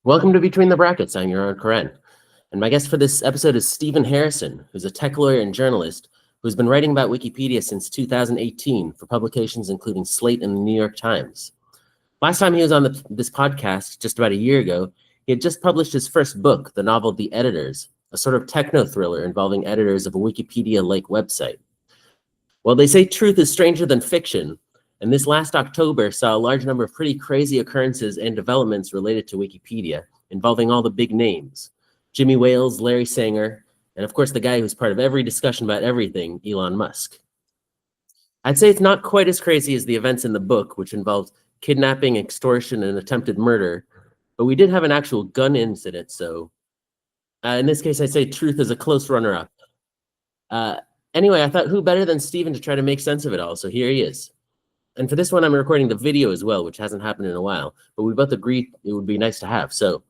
Welcome to Between the Brackets. I'm Yaron Koren. And my guest for this episode is Stephen Harrison, who's a tech lawyer and journalist who's been writing about Wikipedia since 2018 for publications including Slate and the New York Times. Last time he was on this podcast, just about a year ago, he had just published his first book, the novel The Editors, a sort of techno-thriller involving editors of a Wikipedia-like website. Well, they say truth is stranger than fiction, and this last October saw a large number of pretty crazy occurrences and developments related to Wikipedia, involving all the big names: Jimmy Wales, Larry Sanger, and of course the guy who's part of every discussion about everything, Elon Musk. I'd say it's not quite as crazy as the events in the book, which involved kidnapping, extortion, and attempted murder, but we did have an actual gun incident, so in this case I'd say truth is a close runner-up. Anyway, I thought who better than Stephen to try to make sense of it all, so here he is. And for this one, I'm recording the video as well, which hasn't happened in a while, but we both agreed it would be nice to have. So,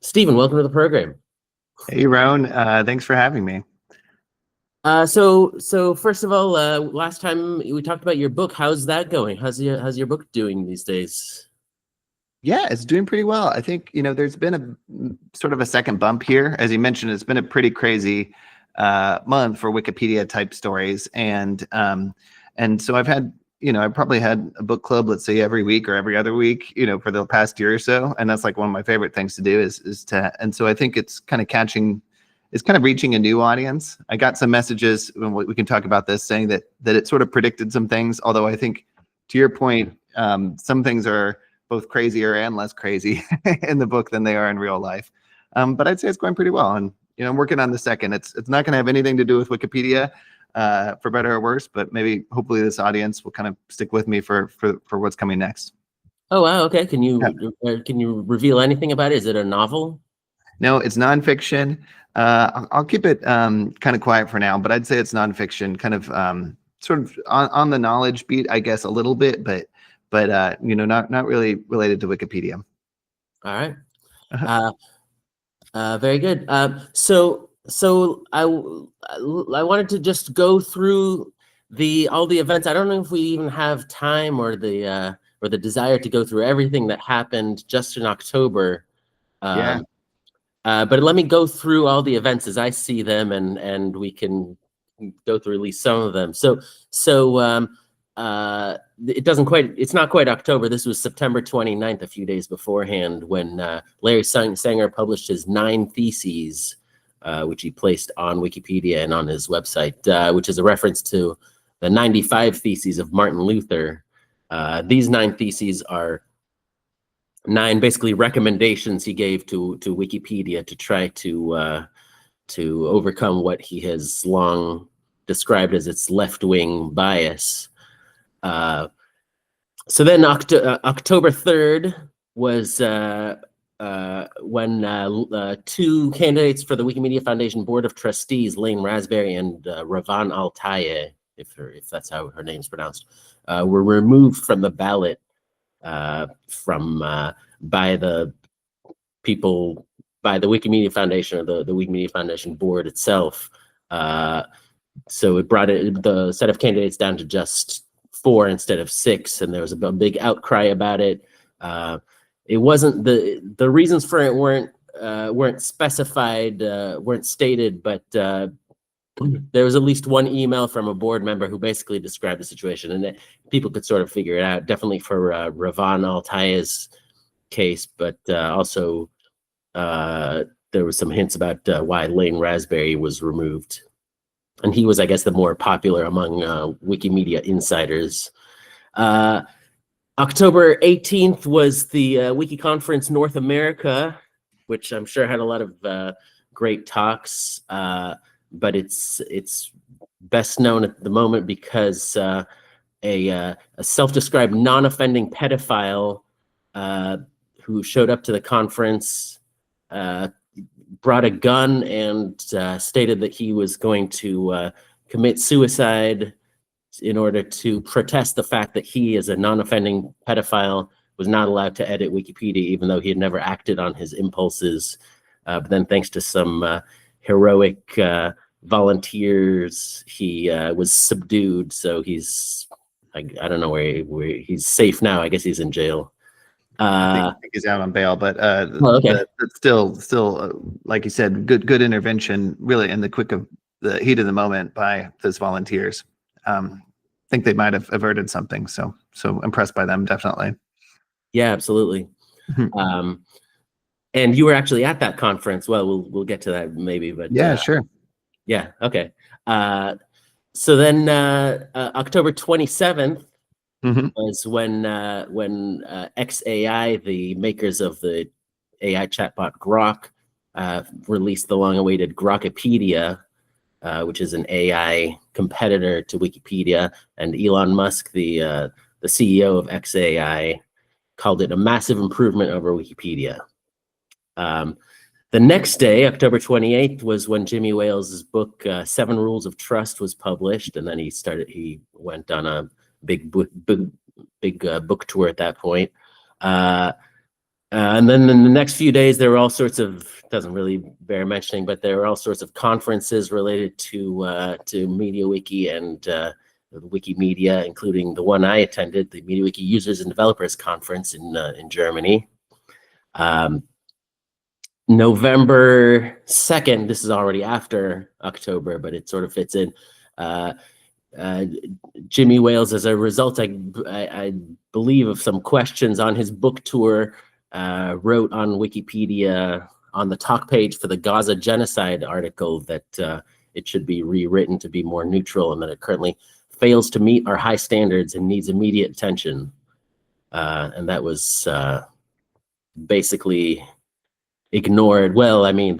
Stephen, welcome to the program. Hey, Roan. Thanks for having me. So first of all, last time we talked about your book. How's that going? How's your book doing these days? Yeah, it's doing pretty well. I think, there's been a sort of a second bump here. As you mentioned, it's been a pretty crazy month for Wikipedia type stories. And so I've had, I probably had a book club, let's say every week or every other week, for the past year or so. And that's like one of my favorite things to do and so I think it's kind of reaching a new audience. I got some messages, and we can talk about this, saying that it sort of predicted some things. Although I think, to your point, some things are both crazier and less crazy in the book than they are in real life. But I'd say it's going pretty well. And, I'm working on the second. It's not going to have anything to do with Wikipedia, for better or worse, but maybe hopefully this audience will kind of stick with me for what's coming next. Oh, wow. Okay. Can you reveal anything about it? Is it a novel? No, it's nonfiction. I'll keep it kind of quiet for now, but I'd say it's nonfiction, kind of sort of on the knowledge beat, I guess, a little bit, but not really related to Wikipedia. All right. Very good. So I wanted to just go through all the events. I don't know if we even have time or the desire to go through everything that happened just in October. Yeah. But let me go through all the events as I see them, and we can go through at least some of them. So it's not quite October. This was September 29th, a few days beforehand, when Larry Sanger published his 9 theses, which he placed on Wikipedia and on his website, which is a reference to the 95 Theses of Martin Luther. These 9 theses are 9 basically recommendations he gave to Wikipedia to try to overcome what he has long described as its left-wing bias. So then October 3rd was when 2 candidates for the Wikimedia Foundation Board of Trustees, Lane Raspberry and Ravan Altaye, if that's how her name's pronounced, were removed from the ballot by the Wikimedia Foundation, or the Wikimedia Foundation board itself. So it brought the set of candidates down to just 4 instead of 6, and there was a big outcry about it. It wasn't the reasons for it weren't specified, weren't stated, but there was at least one email from a board member who basically described the situation, and people could sort of figure it out. Definitely for Ravan Altaye's case, but also there was some hints about why Lane Raspberry was removed, and he was, I guess, the more popular among Wikimedia insiders. October 18th was the Wiki Conference North America, which I'm sure had a lot of great talks, but it's best known at the moment because a self-described non-offending pedophile who showed up to the conference brought a gun and stated that he was going to commit suicide in order to protest the fact that he, as a non-offending pedophile, was not allowed to edit Wikipedia, even though he had never acted on his impulses. But then, thanks to some heroic volunteers, he was subdued. So he's, I don't know where he's safe now. I guess he's in jail. Uh, think he's out on bail, but okay. still, like you said, good intervention, really in the heat of the moment by those volunteers. Think they might have averted something. So impressed by them, definitely. Yeah, absolutely. Um, and you were actually at that conference. Well, we'll get to that maybe, but Yeah, sure. yeah, okay. So then October 27th was when XAI, the makers of the AI chatbot Grok, released the long-awaited Grokipedia, which is an AI competitor to Wikipedia. And Elon Musk, the CEO of XAI, called it a massive improvement over Wikipedia. The next day, October 28th, was when Jimmy Wales's book, 7 Rules of Trust, was published. And then he went on a big book tour at that point. And then in the next few days, there were all sorts of, doesn't really bear mentioning, but there were all sorts of conferences related to MediaWiki and Wikimedia, including the one I attended, the MediaWiki Users and Developers Conference in Germany. November 2nd, this is already after October, but it sort of fits in. Jimmy Wales, as a result, I believe, of some questions on his book tour, wrote on Wikipedia on the talk page for the Gaza genocide article that it should be rewritten to be more neutral, and that it currently fails to meet our high standards and needs immediate attention. And that was basically ignored. Well, I mean,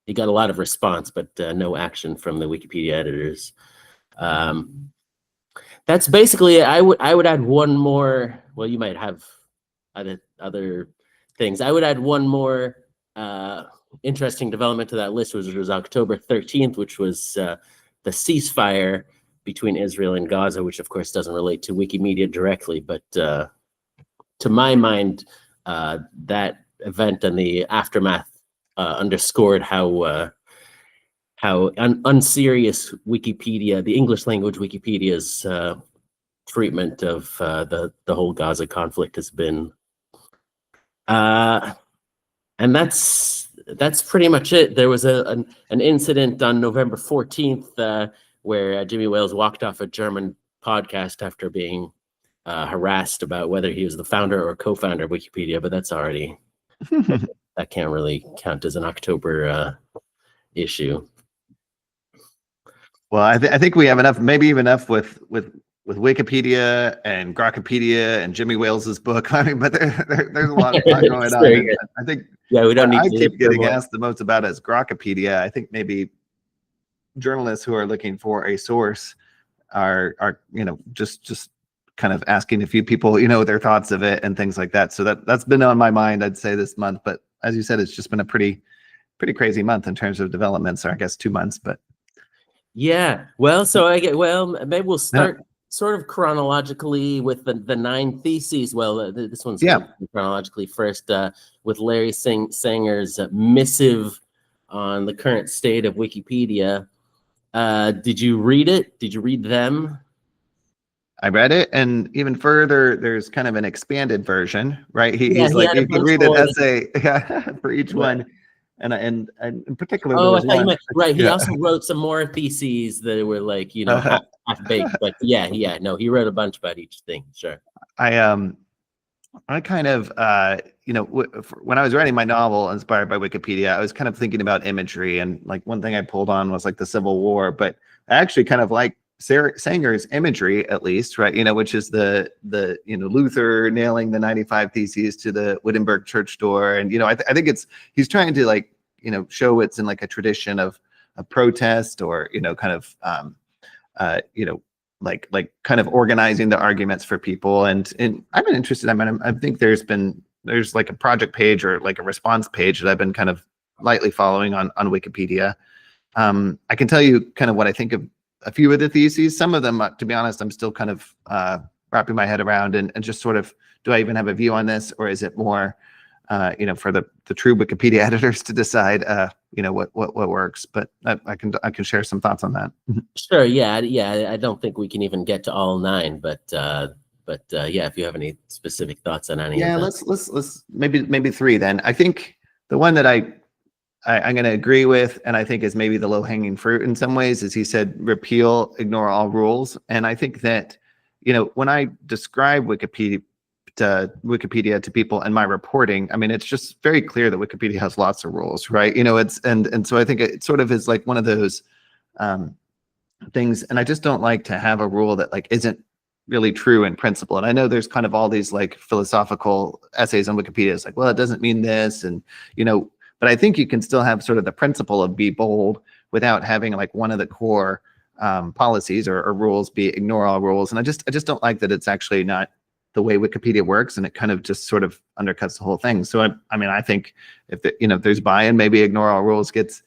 he got a lot of response, but no action from the Wikipedia editors. That's basically it. I would add one more. Well, you might have other things. I would add one more interesting development to that list, which was October 13th, which was the ceasefire between Israel and Gaza, which of course doesn't relate to Wikimedia directly, but to my mind, that event and the aftermath underscored how unserious Wikipedia, the English language Wikipedia's treatment of the whole Gaza conflict has been. And that's pretty much it. There was an incident on November 14th where Jimmy Wales walked off a German podcast after being harassed about whether he was the founder or co-founder of Wikipedia, but that's already that can't really count as an October issue. Well, I think we have enough, maybe even enough with Wikipedia and Grokipedia and Jimmy Wales's book. I mean, but there's a lot going on. I think we don't need I to keep getting asked the most about is Grokipedia. I think maybe journalists who are looking for a source are just kind of asking a few people, their thoughts of it and things like that. So that's been on my mind, I'd say, this month. But as you said, it's just been a pretty crazy month in terms of developments, or I guess 2 months. But yeah, well, so maybe we'll start sort of chronologically with the 9 theses. Well, this one's chronologically first, with Larry Sanger's missive on the current state of Wikipedia. Did you read it? Did you read them? I read it, and even further, there's kind of an expanded version, right? He's like, you can read an essay for each one, and in particular, I thought you meant right. He also wrote some more theses that were like half baked, but he wrote a bunch about each thing. Sure. I kind of when I was writing my novel inspired by Wikipedia, I was kind of thinking about imagery, and like one thing I pulled on was like the Civil War, but I actually kind of like Sanger's imagery, at least, right? Which is the Luther nailing the 95 Theses to the Wittenberg church door, and I think he's trying to like show it's in like a tradition of a protest, or kind of like kind of organizing the arguments for people, and I've been interested. I think there's like a project page or like a response page that I've been kind of lightly following on Wikipedia. I can tell you kind of what I think of a few of the theses. Some of them, to be honest, I'm still kind of wrapping my head around and just sort of, do I even have a view on this, or is it more, for the true Wikipedia editors to decide, what works? But I can share some thoughts on that. Sure. Yeah. I don't think we can even get to all 9, but But yeah, if you have any specific thoughts on any Yeah, of that. let's maybe three then. I think the one that I'm going to agree with, and I think is maybe the low hanging fruit in some ways, is he said repeal, ignore all rules. And I think that, when I describe Wikipedia to people in my reporting, I mean, it's just very clear that Wikipedia has lots of rules, right? And so I think it sort of is like one of those things, and I just don't like to have a rule that like isn't really true in principle. And I know there's kind of all these like philosophical essays on Wikipedia. It's like, well, it doesn't mean this, and but I think you can still have sort of the principle of be bold without having like one of the core policies or rules be ignore all rules. And I just don't like that it's actually not the way Wikipedia works, and it kind of just sort of undercuts the whole thing. So I mean, I think if there's buy-in, maybe ignore all rules gets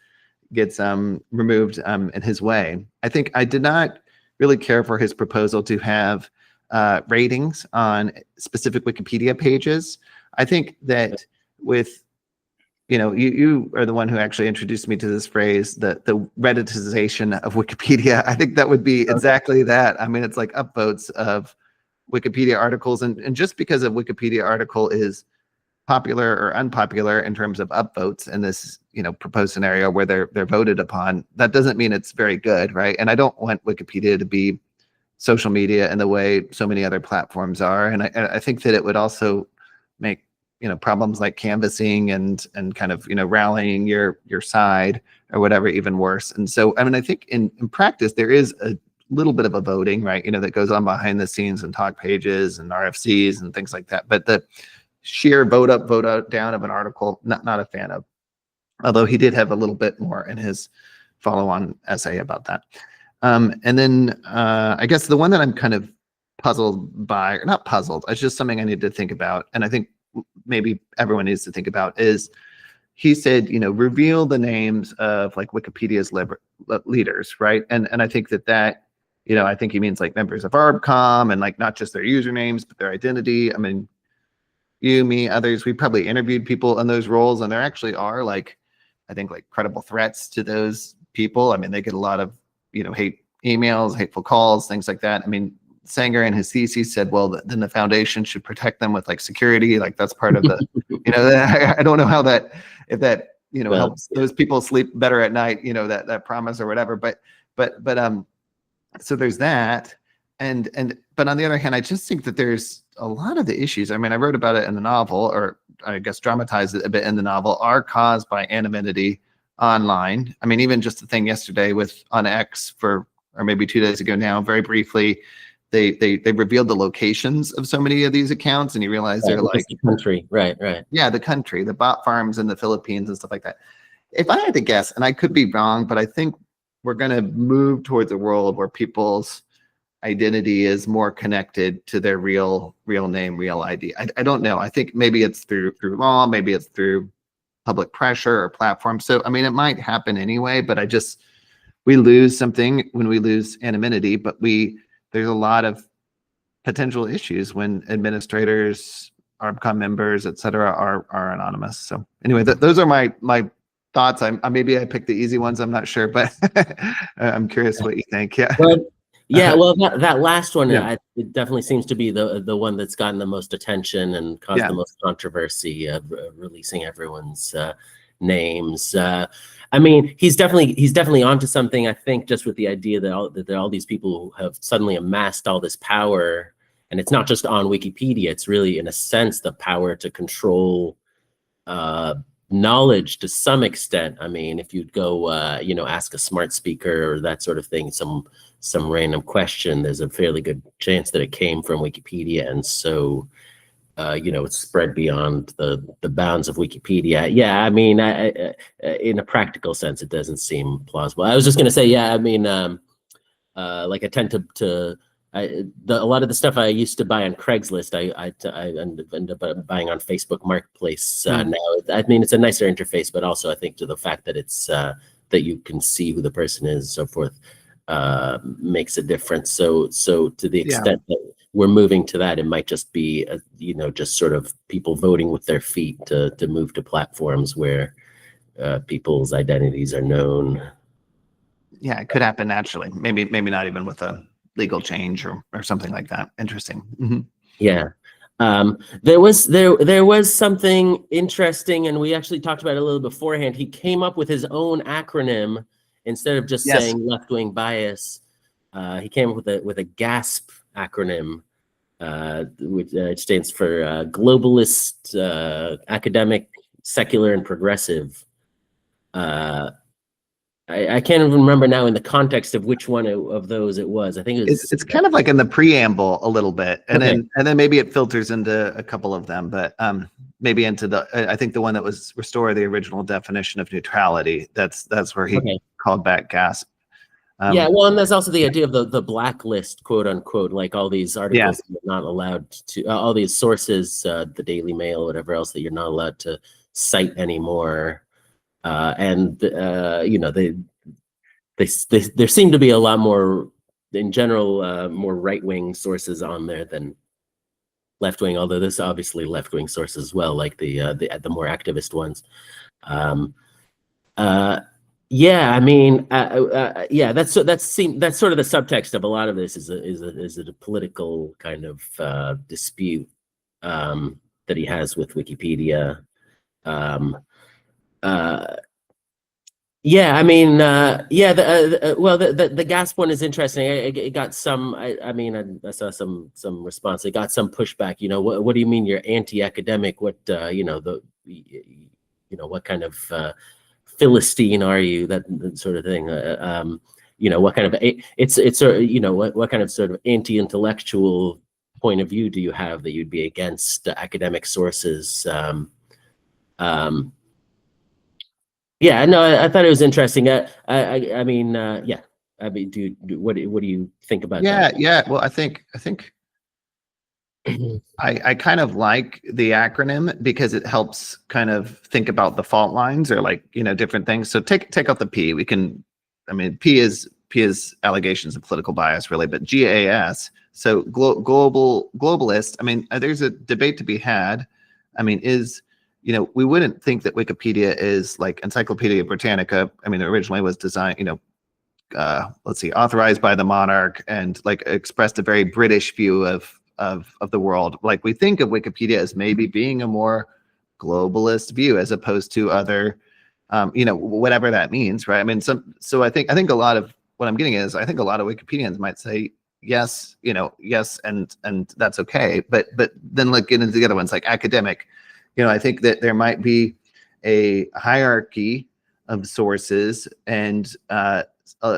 removed in his way. I think I did not really care for his proposal to have ratings on specific Wikipedia pages. I think that with you are the one who actually introduced me to this phrase, the Redditization of Wikipedia. I think that would be exactly that. I mean, it's like upvotes of Wikipedia articles, and just because a Wikipedia article is popular or unpopular in terms of upvotes in this proposed scenario where they're voted upon, that doesn't mean it's very good, right? And I don't want Wikipedia to be social media in the way so many other platforms are, and I think that it would also make problems like canvassing and kind of rallying your side or whatever even worse. And so I mean, I think in practice there is a little bit of a voting, right, that goes on behind the scenes and talk pages and RFCs and things like that. But the sheer vote up, vote out, down of an article, not a fan of. Although he did have a little bit more in his follow-on essay about that. And then I guess the one that I'm kind of puzzled by, or not puzzled, it's just something I need to think about, and I think maybe everyone needs to think about, is he said, reveal the names of like Wikipedia's leaders, right? And I think that I think he means like members of ARBCOM, and like not just their usernames, but their identity. I mean, you, me, others, we probably interviewed people in those roles, and there actually are like, I think like credible threats to those people. I mean, they get a lot of, hate emails, hateful calls, things like that. I mean, Sanger in his thesis said, well, then the foundation should protect them with like security. Like that's part of the, I don't know how that, if that, helps those people sleep better at night, that promise or whatever. But so there's that. But on the other hand, I just think that there's a lot of the issues. I mean, I wrote about it in the novel, or I guess dramatized it a bit in the novel, are caused by anonymity online. I mean, even just the thing yesterday on X or maybe 2 days ago now, very briefly, they revealed the locations of so many of these accounts, and you realize they're like the country, right? Yeah, the country, the bot farms in the Philippines and stuff like that. If I had to guess, and I could be wrong, but I think we're going to move towards a world where people's identity is more connected to their real name, real ID. I don't know. I think maybe it's through law, maybe it's through public pressure or platform. So I mean, it might happen anyway, but we lose something when we lose anonymity, but there's a lot of potential issues when administrators, ARBCOM members, et cetera, are anonymous. So anyway, those are my thoughts. Maybe I picked the easy ones. I'm not sure, but I'm curious what you think. Yeah. Well, that last one, it definitely seems to be the one that's gotten the most attention and caused the most controversy of releasing everyone's names. I mean, he's definitely onto something. I think just with the idea that all these people have suddenly amassed all this power, and it's not just on Wikipedia. It's really, in a sense, the power to control knowledge to some extent. I mean, if you'd go, ask a smart speaker or that sort of thing, some random question, there's a fairly good chance that it came from Wikipedia, and so it's spread beyond the bounds of Wikipedia. Yeah, I mean, in a practical sense, it doesn't seem plausible. I was just going to say, yeah, I mean, like I tend to a lot of the stuff I used to buy on Craigslist, I end up buying on Facebook Marketplace now. I mean, it's a nicer interface, but also I think to the fact that it's that you can see who the person is, and so forth, makes a difference. So to the extent that we're moving to that, it might just be just sort of people voting with their feet to move to platforms where people's identities are known. Yeah, it could happen naturally. Maybe not even with a legal change or something like that. Interesting. Mm-hmm. Yeah. There was something interesting, and we actually talked about it a little beforehand. He came up with his own acronym instead of just Yes. saying left-wing bias. He came up with a GASP acronym, which stands for globalist, academic, secular, and progressive. I can't even remember now in the context of which one of those it was. I think it was. It's kind of like in the preamble a little bit, and Okay. then maybe it filters into a couple of them, but maybe into the I think the one that was restore the original definition of neutrality. That's where he called back GASP. Yeah, well, and there's also the idea of the blacklist, quote unquote, like all these articles that you're not allowed to, all these sources, the Daily Mail, whatever else that you're not allowed to cite anymore. And there seem to be a lot more, in general, more right-wing sources on there than left-wing. Although there's obviously left-wing sources as well, like the more activist ones. Yeah, I mean, yeah, that's sort of the subtext of a lot of this is a political kind of dispute that he has with Wikipedia. Yeah, I mean, yeah. The GASP one is interesting. It got some. I mean, I saw some response. It got some pushback. What do you mean you're anti-academic? What what kind of Philistine are you? That sort of thing. What kind of what kind of sort of anti-intellectual point of view do you have that you'd be against academic sources? Yeah, no, I thought it was interesting. I mean, yeah. I mean, what do you think about that? Yeah. Well, I think I kind of like the acronym because it helps kind of think about the fault lines or different things. So take out the P. P is allegations of political bias, really, but GAS. So globalist. I mean, there's a debate to be had. I mean, we wouldn't think that Wikipedia is like Encyclopedia Britannica. I mean, it originally was designed, authorized by the monarch and expressed a very British view of the world. Like we think of Wikipedia as maybe being a more globalist view as opposed to other, whatever that means, right? I mean, so I think a lot of what I'm getting is I think a lot of Wikipedians might say yes, yes, and that's okay, but then get into the other ones like academic. I think that there might be a hierarchy of sources, and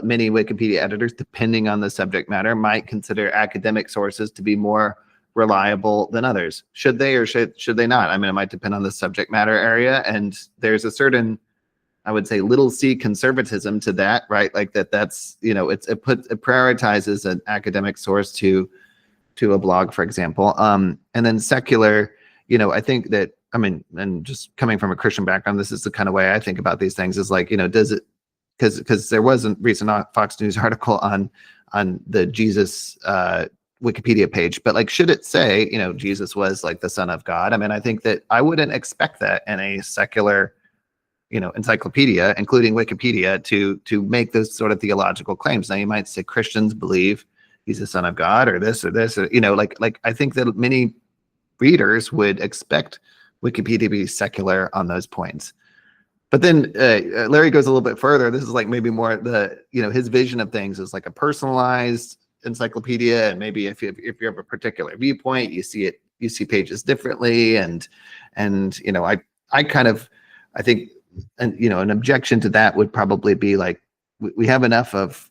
many Wikipedia editors, depending on the subject matter, might consider academic sources to be more reliable than others. Should they or should they not? I mean, it might depend on the subject matter area, and there's a certain, I would say, little c conservatism to that, right? Like that's it prioritizes an academic source to a blog, for example, and then secular. I think that. I mean, and just coming from a Christian background, this is the kind of way I think about these things is does it, because there was a recent Fox News article on the Jesus Wikipedia page, but should it say, Jesus was the Son of God? I mean, I think that I wouldn't expect that in a secular, encyclopedia, including Wikipedia, to make those sort of theological claims. Now, you might say Christians believe he's the Son of God or this, or I think that many readers would expect Wikipedia to be secular on those points. But then Larry goes a little bit further. This is maybe more the, his vision of things is a personalized encyclopedia. And maybe if you have a particular viewpoint, you see pages differently. And I think, an objection to that would probably be we have enough of,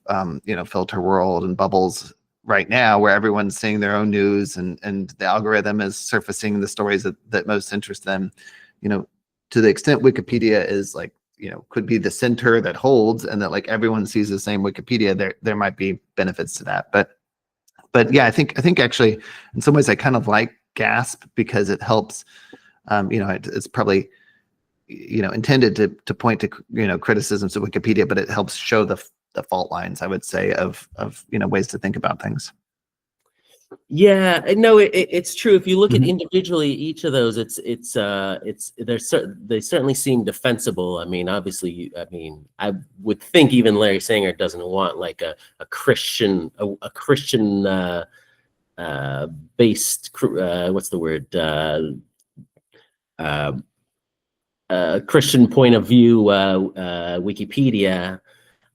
filter world and bubbles right now where everyone's seeing their own news and the algorithm is surfacing the stories that most interest them, to the extent Wikipedia is could be the center that holds and that everyone sees the same Wikipedia, there might be benefits to that. But yeah, I think actually in some ways I kind of like GASP because it helps, it's probably, intended to point to, criticisms of Wikipedia, but it helps show the fault lines, I would say, of ways to think about things. Yeah, no, it's true. If you look at Mhm. individually each of those, they certainly seem defensible. I mean, obviously, I would think even Larry Sanger doesn't want like a Christian based what's the word uh, Christian point of view Wikipedia.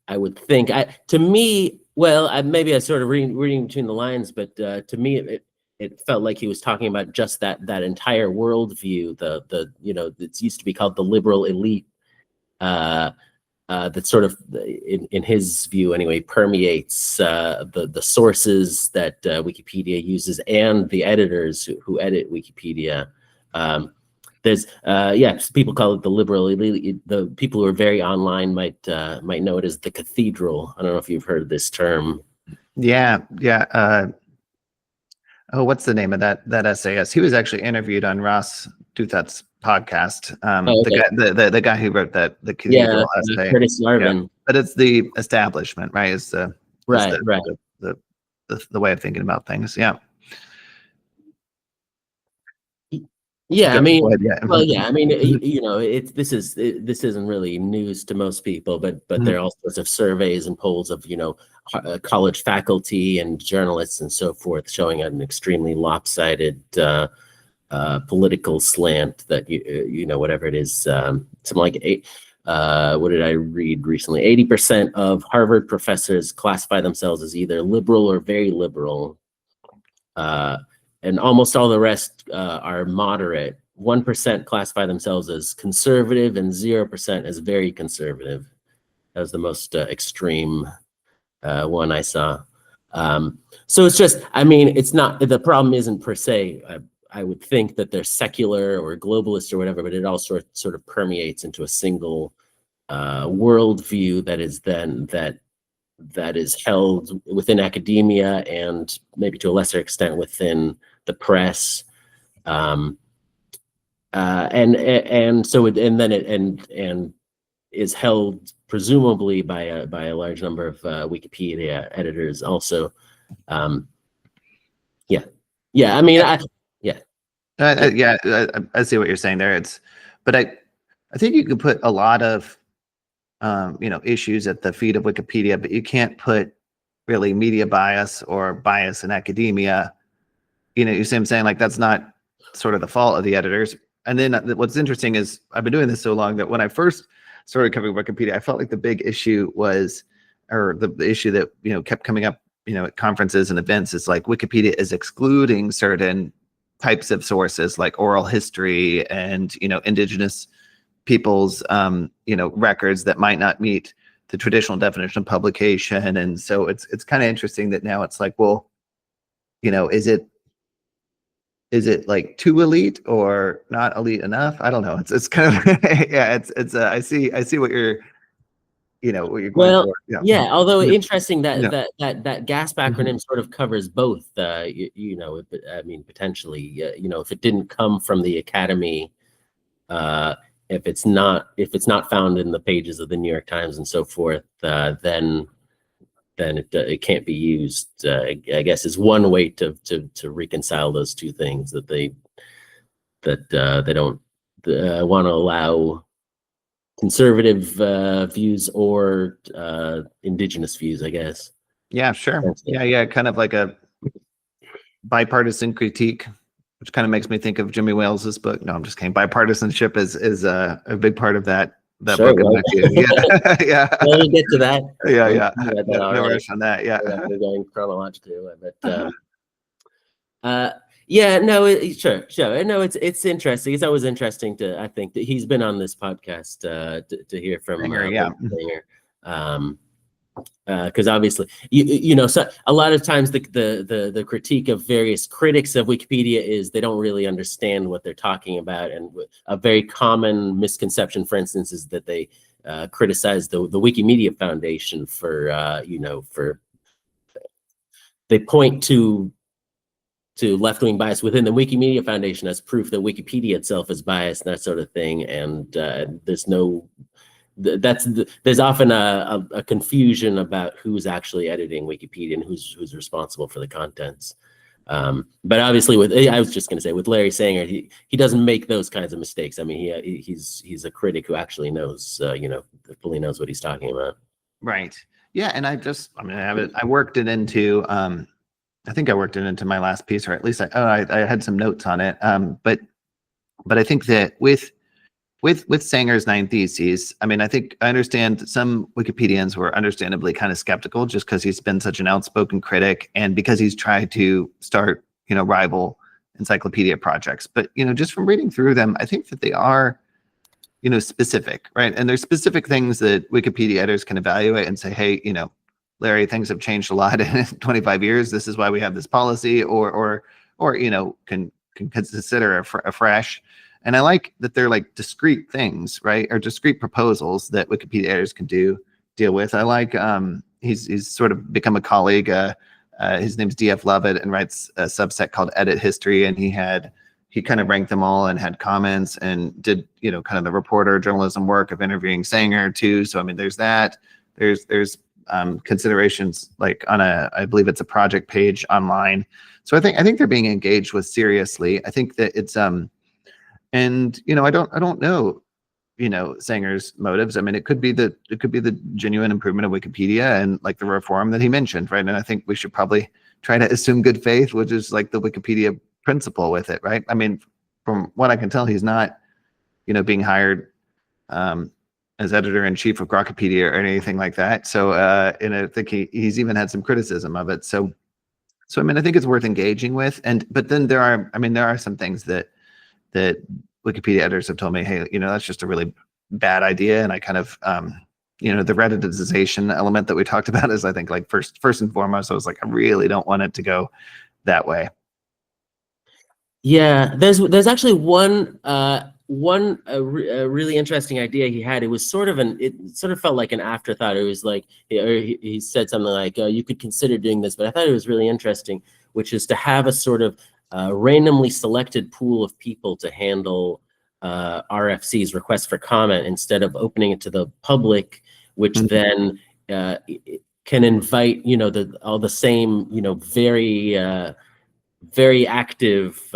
I would think. To me, well, maybe I sort of reading between the lines, but to me, it felt like he was talking about just that entire worldview. It used to be called the liberal elite. That sort of, in his view anyway, permeates the sources that Wikipedia uses and the editors who edit Wikipedia. Um, there's people call it the liberal elite. The people who are very online might know it as the cathedral. I don't know if you've heard this term. Yeah. Oh, what's the name of that essayist? He was actually interviewed on Ross Douthat's podcast. Oh, okay. The guy who wrote the cathedral essay. Curtis Yarvin. Yeah. But it's the establishment, right? Is the right. the way of thinking about things. Yeah. Yeah, I mean, yeah. well, yeah, I mean, this isn't really news to most people, but there are all sorts of surveys and polls of college faculty and journalists and so forth showing an extremely lopsided political slant that whatever it is, something like what did I read recently? 80% of Harvard professors classify themselves as either liberal or very liberal. And almost all the rest are moderate. 1% classify themselves as conservative and 0% as very conservative. That was the most extreme one I saw. So it's just, I mean, it's not, the problem isn't per se, I would think that they're secular or globalist or whatever, but it all sort of permeates into a single worldview that is held within academia and maybe to a lesser extent within the press, and is held presumably by a large number of Wikipedia editors also. I mean, I see what you're saying there. But I think you could put a lot of issues at the feet of Wikipedia, but you can't put really media bias or bias in academia. You see what I'm saying? Like, that's not sort of the fault of the editors. And then what's interesting is I've been doing this so long that when I first started covering Wikipedia, I felt like the big issue was, or the issue that, kept coming up, at conferences and events, is like Wikipedia is excluding certain types of sources like oral history and, indigenous people's, records that might not meet the traditional definition of publication. And so it's kind of interesting that now it's like, well, is it like too elite or not elite enough? I don't know. It's kind of I see what you're what you're going for. Yeah. Although interesting that GASP acronym sort of covers both. I mean, potentially, if it didn't come from the Academy, if it's not found in the pages of the New York Times and so forth, then it can't be used. I guess is one way to reconcile those two things, that they don't want to allow conservative views or indigenous views, I guess. Yeah, sure. Yeah, kind of like a bipartisan critique, which kind of makes me think of Jimmy Wales's book. No, I'm just kidding. Bipartisanship is a big part of that sure, book. Well, yeah. We'll get to that. No rush on that. Yeah. We're going chronologically, but sure. No, it's interesting. It's always interesting I think that he's been on this podcast to hear from Singer. Because obviously, so a lot of times the critique of various critics of Wikipedia is they don't really understand what they're talking about, and a very common misconception, for instance, is that they criticize the Wikimedia Foundation for they point to left-wing bias within the Wikimedia Foundation as proof that Wikipedia itself is biased and that sort of thing, and there's often a confusion about who's actually editing Wikipedia and who's responsible for the contents. But obviously, I was just going to say, with Larry Sanger, he doesn't make those kinds of mistakes. I mean, he's a critic who actually knows, fully knows what he's talking about. Right. Yeah. And I worked it into, I think I worked it into my last piece, or at least I had some notes on it. But I think that with Sanger's 9 Theses, I mean, I think I understand some Wikipedians were understandably kind of skeptical just because he's been such an outspoken critic and because he's tried to start, rival encyclopedia projects. But, just from reading through them, I think that they are, specific, right? And there's specific things that Wikipedia editors can evaluate and say, hey, Larry, things have changed a lot in 25 years. This is why we have this policy, or can consider afresh. And I like that they're like discrete things, right? Or discrete proposals that Wikipedia editors can deal with. I like he's sort of become a colleague. His name's DF Lovett and writes a subset called Edit History, and he kind of ranked them all and had comments and did kind of the reporter journalism work of interviewing Sanger too. So I mean, there's that. There's considerations like on I believe it's a project page online. So I think they're being engaged with seriously. I think that it's and I don't know Sanger's motives. I mean, it could be the genuine improvement of Wikipedia and like the reform that he mentioned, right? And I think we should probably try to assume good faith, which is like the Wikipedia principle with it, right? I mean, from what I can tell, he's not being hired as editor-in-chief of Grokpedia or anything like that. So and I think he's even had some criticism of it. So I mean, I think it's worth engaging with. But then there are some things that Wikipedia editors have told me, hey, that's just a really bad idea. And I kind of the Redditization element that we talked about is, I think, like first and foremost, I was like, I really don't want it to go that way. Yeah, there's actually one really interesting idea he had. It was it sort of felt like an afterthought. It was like he said something like, you could consider doing this, but I thought it was really interesting, which is to have a sort of randomly selected pool of people to handle RFC's requests for comment instead of opening it to the public, which then can invite all the same very active /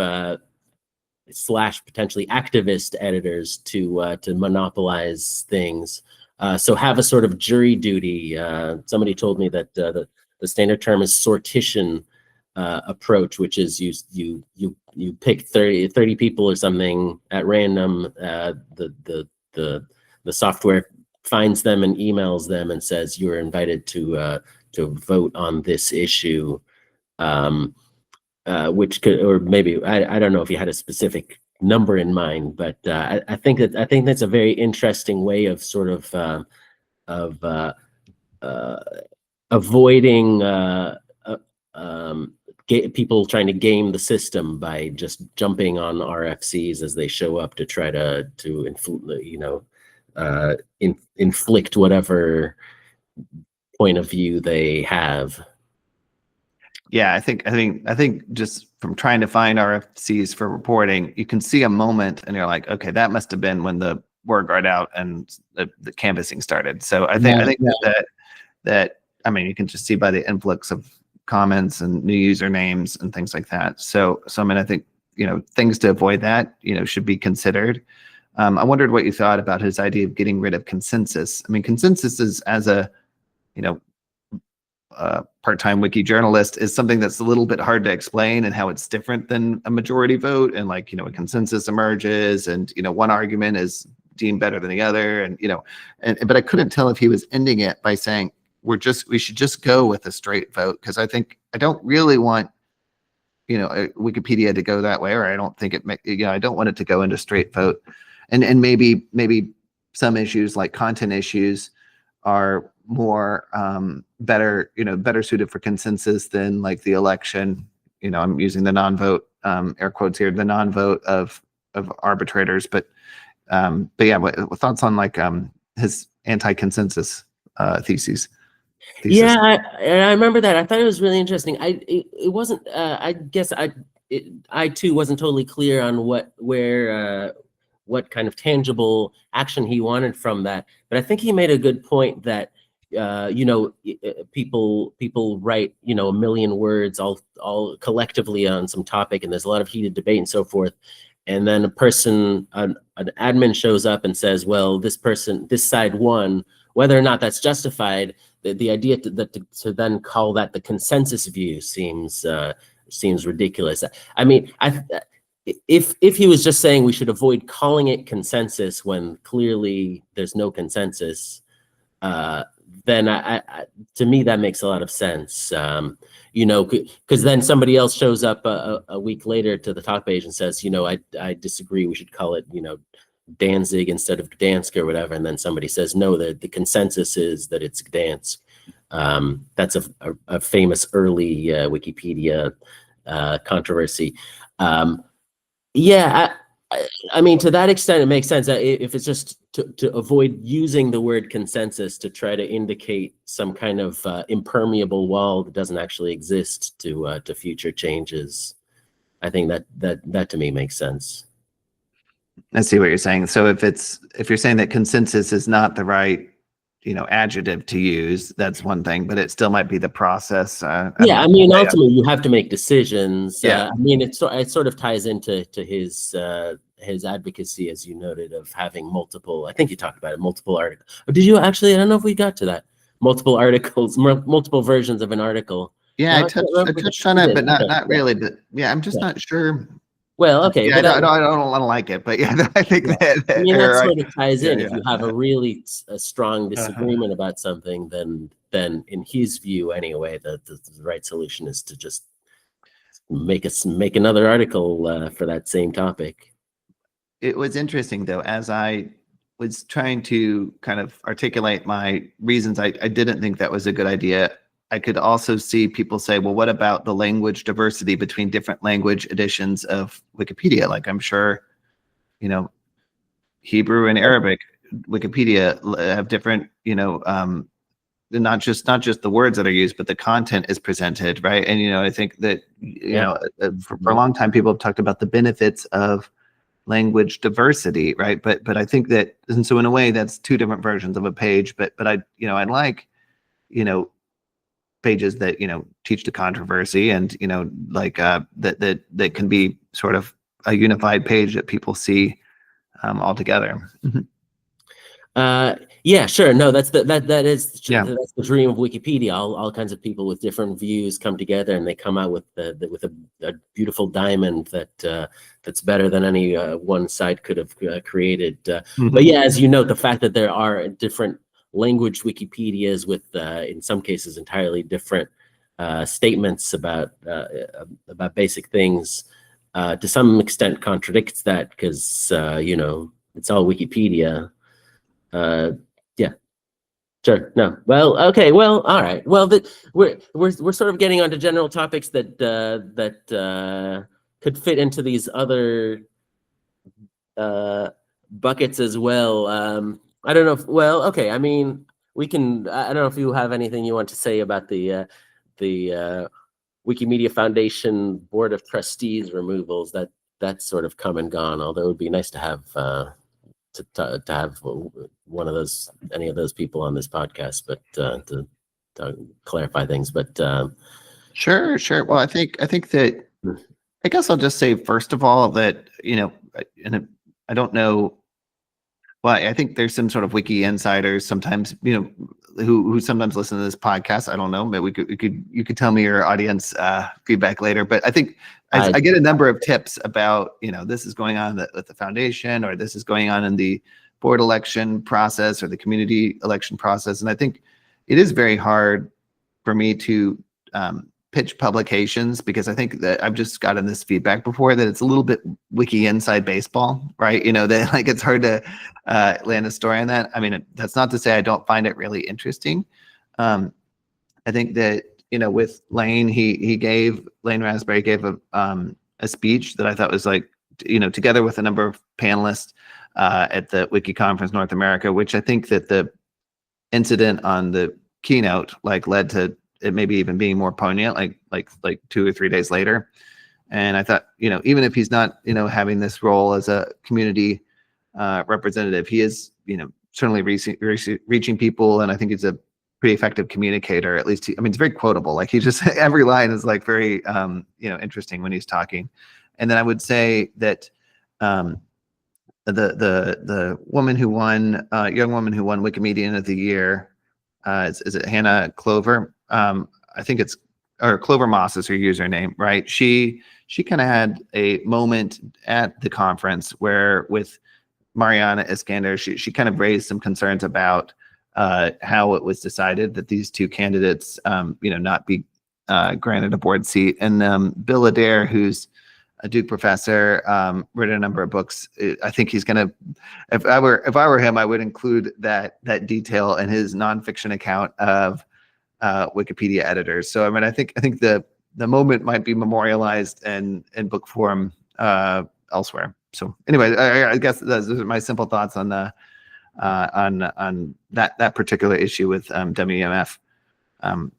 potentially activist editors to monopolize things. So have a sort of jury duty. Somebody told me that the standard term is sortition approach, which is you pick 30 people or something at random. The software finds them and emails them and says you're invited to vote on this issue. Which could, or maybe I don't know if you had a specific number in mind, but I think that's a very interesting way of sort of avoiding people trying to game the system by just jumping on RFCs as they show up to try to inflict whatever point of view they have. Yeah, I think just from trying to find RFCs for reporting, you can see a moment and you're like, okay, that must have been when the word got out and the canvassing started. So I think that I mean, you can just see by the influx of comments and new usernames and things like that. So I mean, I think things to avoid that should be considered. I wondered what you thought about his idea of getting rid of consensus. I mean, consensus is, as a part-time wiki journalist, is something that's a little bit hard to explain, and how it's different than a majority vote, and like a consensus emerges, and one argument is deemed better than the other, and but I couldn't tell if he was ending it by saying we should just go with a straight vote, because I don't really want Wikipedia to go that way, or I don't think I don't want it to go into straight vote, and maybe some issues like content issues are more better suited for consensus than like the election. I'm using the non-vote air quotes here, the non-vote of arbitrators, but yeah, what thoughts on like his anti-consensus thesis? Yeah, I remember that. I thought it was really interesting. It wasn't. I guess I too wasn't totally clear on what kind of tangible action he wanted from that. But I think he made a good point that people write, a million words all collectively on some topic, and there's a lot of heated debate and so forth. And then an admin shows up and says, well, this side won. Whether or not that's justified, the idea to then call that the consensus view seems ridiculous. I mean, if he was just saying we should avoid calling it consensus when clearly there's no consensus, then to me that makes a lot of sense. Because then somebody else shows up a week later to the talk page and says, I disagree. We should call it, Danzig instead of Gdansk or whatever. And then somebody says, no, the consensus is that it's Gdansk. That's a famous early Wikipedia controversy. I mean, to that extent, it makes sense. If it's just to avoid using the word consensus to try to indicate some kind of impermeable wall that doesn't actually exist to future changes, I think that to me makes sense. I see what you're saying. So if you're saying that consensus is not the right, adjective to use, that's one thing, but it still might be the process. Ultimately you have to make decisions. Yeah. It sort of ties into his advocacy, as you noted, of having multiple. I think you talked about it, multiple articles. Or did you actually? I don't know if we got to that. Multiple articles, multiple versions of an article. Yeah, I touched on it, but not really. But yeah, I'm just not sure. Well, okay, yeah, but I don't like it, but yeah, I think that sort of ties in. If you have a really strong disagreement about something, then in his view, anyway, the right solution is to just make another article for that same topic. It was interesting though, as I was trying to kind of articulate my reasons, I didn't think that was a good idea. I could also see people say, well, what about the language diversity between different language editions of Wikipedia? Like, I'm sure, Hebrew and Arabic Wikipedia have different, not just the words that are used, but the content is presented, right? And, I think that, for a long time, people have talked about the benefits of language diversity, right? But I think that, and so in a way, that's two different versions of a page. But I like, pages that teach the controversy and that can be sort of a unified page that people see all together. Yeah, sure. No, that's that's the dream of Wikipedia. All kinds of people with different views come together and they come out with a beautiful diamond that's better than any one side could have created. But yeah, as you note, the fact that there are different language Wikipedias with, in some cases, entirely different statements about basic things, to some extent contradicts that because it's all Wikipedia. Yeah, sure. No. Well, okay. Well, all right. Well, we're sort of getting onto general topics that could fit into these other buckets as well. I don't know if, well, okay. I mean, we can, I don't know if you have anything you want to say about the Wikimedia Foundation Board of Trustees removals. That's sort of come and gone, although it would be nice to have to have one of those, any of those people on this podcast, but to clarify things. But sure. Well, I think that, I guess I'll just say, first of all, that, and I don't know. Well, I think there's some sort of wiki insiders sometimes, who sometimes listen to this podcast. I don't know, but you could tell me your audience feedback later. But I think I get a number of tips about, this is going on with the foundation, or this is going on in the board election process or the community election process. And I think it is very hard for me to pitch publications, because I think that I've just gotten this feedback before that it's a little bit wiki inside baseball, right? That like it's hard to land a story on that. I mean, that's not to say I don't find it really interesting. I think that with Lane, Lane Raspberry gave a speech that I thought was like, together with a number of panelists at the Wiki Conference North America, which I think that the incident on the keynote led to it maybe even being more poignant, like 2 or 3 days later. And I thought, even if he's not, having this role as a community representative, he is, certainly reaching people. And I think he's a pretty effective communicator. At least, I mean, it's very quotable. Like he just every line is like very interesting when he's talking. And then I would say that the woman who won, young woman who won Wikimedian of the Year, is it Hannah Clover? I think it's, or Clover Moss is her username, right? She kind of had a moment at the conference where with Mariana Iskander, she kind of raised some concerns about how it was decided that these two candidates, not be granted a board seat. And Bill Adair, who's a Duke professor, wrote a number of books. I think he's gonna, if I were him, I would include that detail in his nonfiction account of Wikipedia editors. So I mean, I think the moment might be memorialized in book form elsewhere. So anyway, I guess those are my simple thoughts on the on that particular issue with WMF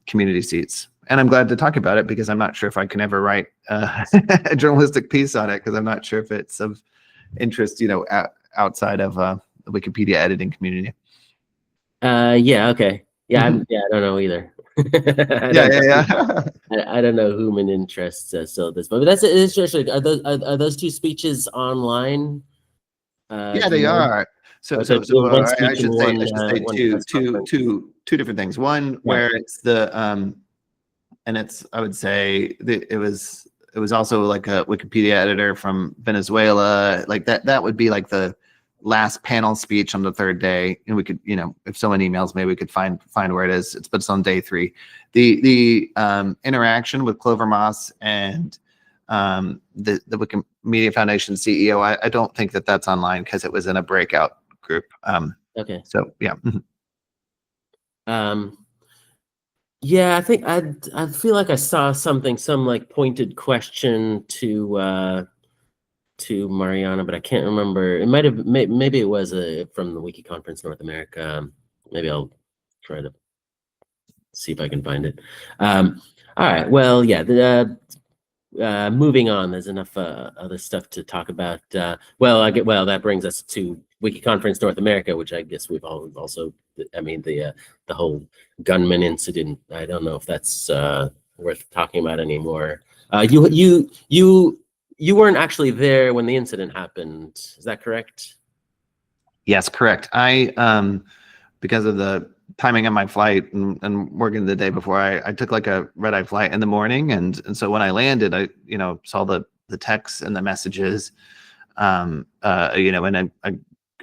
community seats. And I'm glad to talk about it because I'm not sure if I can ever write a journalistic piece on it, because I'm not sure if it's of interest, outside of the Wikipedia editing community. Yeah. Okay. Yeah. I don't know either. I don't know whom in interests still at this point, but that's interesting. Are those two speeches online? Yeah, they are. So I should say two different things. One where it's the and it's, I would say it was also like a Wikipedia editor from Venezuela, like that would be like the last panel speech on the third day. And we could, if someone emails me, we could find where it is. But it's on day 3. The interaction with Clover Moss and the Wikimedia Foundation CEO, I don't think that's online because it was in a breakout group. Okay. So yeah. Yeah, I think I feel like I saw some like pointed question to Mariana, but I can't remember. It might have, maybe it was from the Wiki Conference North America. Maybe I'll try to see if I can find it. All right. Well, yeah. Moving on. There's enough other stuff to talk about. That brings us to Wiki Conference North America, which I guess we've all also. I mean, the whole gunman incident. I don't know if that's worth talking about anymore. You weren't actually there when the incident happened. Is that correct? Yes, correct. I because of the timing of my flight and working the day before, I took like a red-eye flight in the morning, and so when I landed, I saw the texts and the messages, and I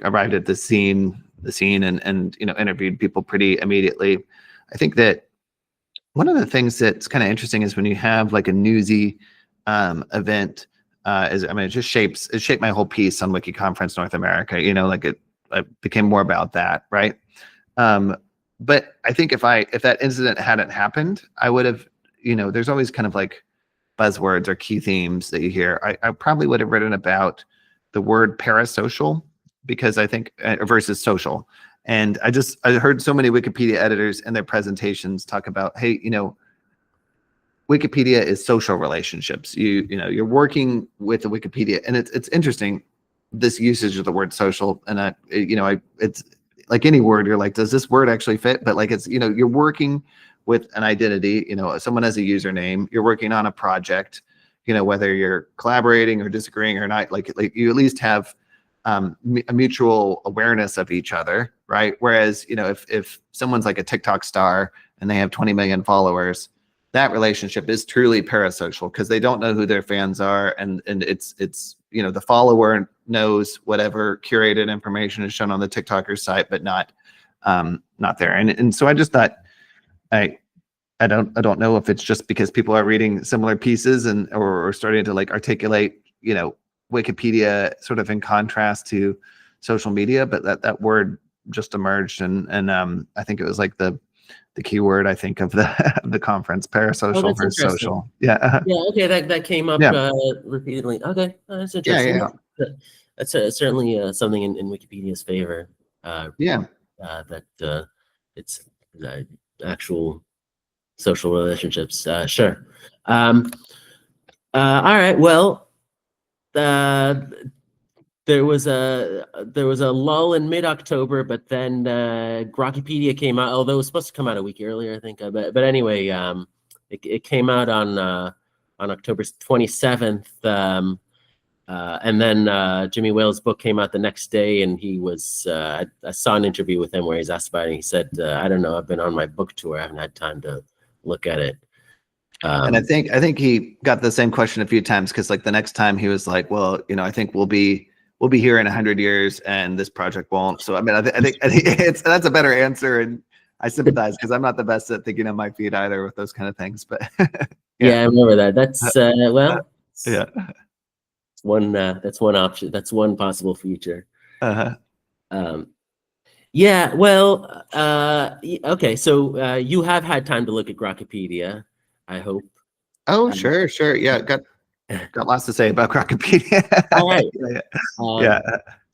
arrived at the scene and interviewed people pretty immediately. I think that one of the things that's kind of interesting is when you have like a newsy event, it just shaped my whole piece on Wiki Conference North America. Like it became more about that, right? But I think if that incident hadn't happened, I would have, there's always kind of like buzzwords or key themes that you hear. I probably would have written about the word parasocial, because I think versus social. And I heard so many Wikipedia editors in their presentations talk about, hey, Wikipedia is social relationships. You're working with the Wikipedia, and it's interesting, this usage of the word social. And it's like any word, you're like, does this word actually fit? But like, it's, you're working with an identity, someone has a username, you're working on a project, whether you're collaborating or disagreeing or not, like you at least have a mutual awareness of each other, right? Whereas, if someone's like a TikTok star and they have 20 million followers, that relationship is truly parasocial because they don't know who their fans are, and it's the follower knows whatever curated information is shown on the TikToker site, but not there. And so I just thought, I don't know if it's just because people are reading similar pieces or starting to like articulate, Wikipedia sort of in contrast to social media, but that word just emerged, and I think it was like the key word, I think, of the conference, parasocial versus social. Yeah. Yeah. Okay. That came up repeatedly. Okay. That's interesting. Yeah. That's certainly something in Wikipedia's favor. That it's actual social relationships. Sure. All right. Well, there was a lull in mid-October, but then Grokkipedia came out. Although it was supposed to come out a week earlier, I think. But anyway, it came out on October 27th, and then Jimmy Wales' book came out the next day, and he was. I saw an interview with him where he's asked about it. And he said, "I don't know. I've been on my book tour. I haven't had time to look at it." And I think he got the same question a few times, because like the next time he was like, "Well, I think we'll be here in 100 years, and this project won't." So I mean, I think that's a better answer, and I sympathize, because I'm not the best at thinking on my feet either with those kind of things. But yeah, I remember that. That's well, yeah, that's one option. That's one possible future. uh-huh. Yeah, well, okay. So you have had time to look at Grokkipedia, I hope. Oh, sure. Yeah, got lots to say about Grokkipedia. All right.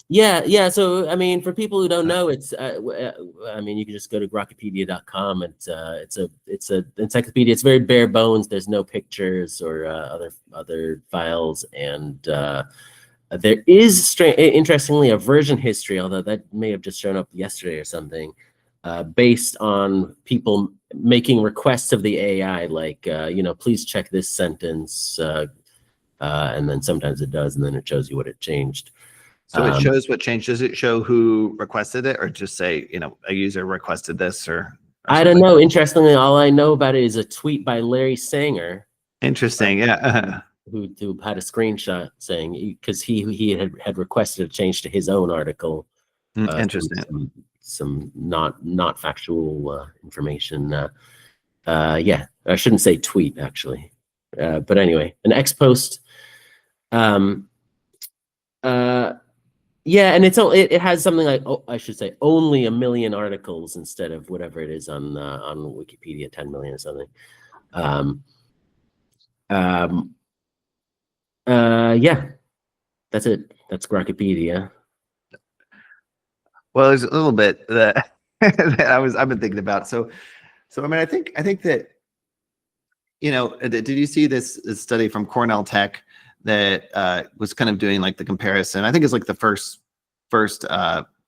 Yeah. Yeah. So, I mean, for people who don't know, it's, I mean, you can just go to grokkipedia.com. It's a encyclopedia. It's very bare bones. There's no pictures or other files, and there is, interestingly, a version history, although that may have just shown up yesterday or something, based on people making requests of the AI, like, please check this sentence, and then sometimes it does, and then it shows you what it changed. So it shows what changed. Does it show who requested it, or just say, a user requested this, or I don't know. Interestingly, all I know about it is a tweet by Larry Sanger. Interesting, yeah. Who had a screenshot saying, because he had requested a change to his own article. Interesting. Some not factual information. Yeah, I shouldn't say tweet, actually. But anyway, an X post. Yeah, and it has something like, I should say, only 1 million articles instead of whatever it is on Wikipedia, 10 million or something. Yeah, that's it. That's Grokkipedia. Well, there's a little bit that I've been thinking about. So I mean, I think that, did you see this study from Cornell Tech that was kind of doing like the comparison? I think it's like the first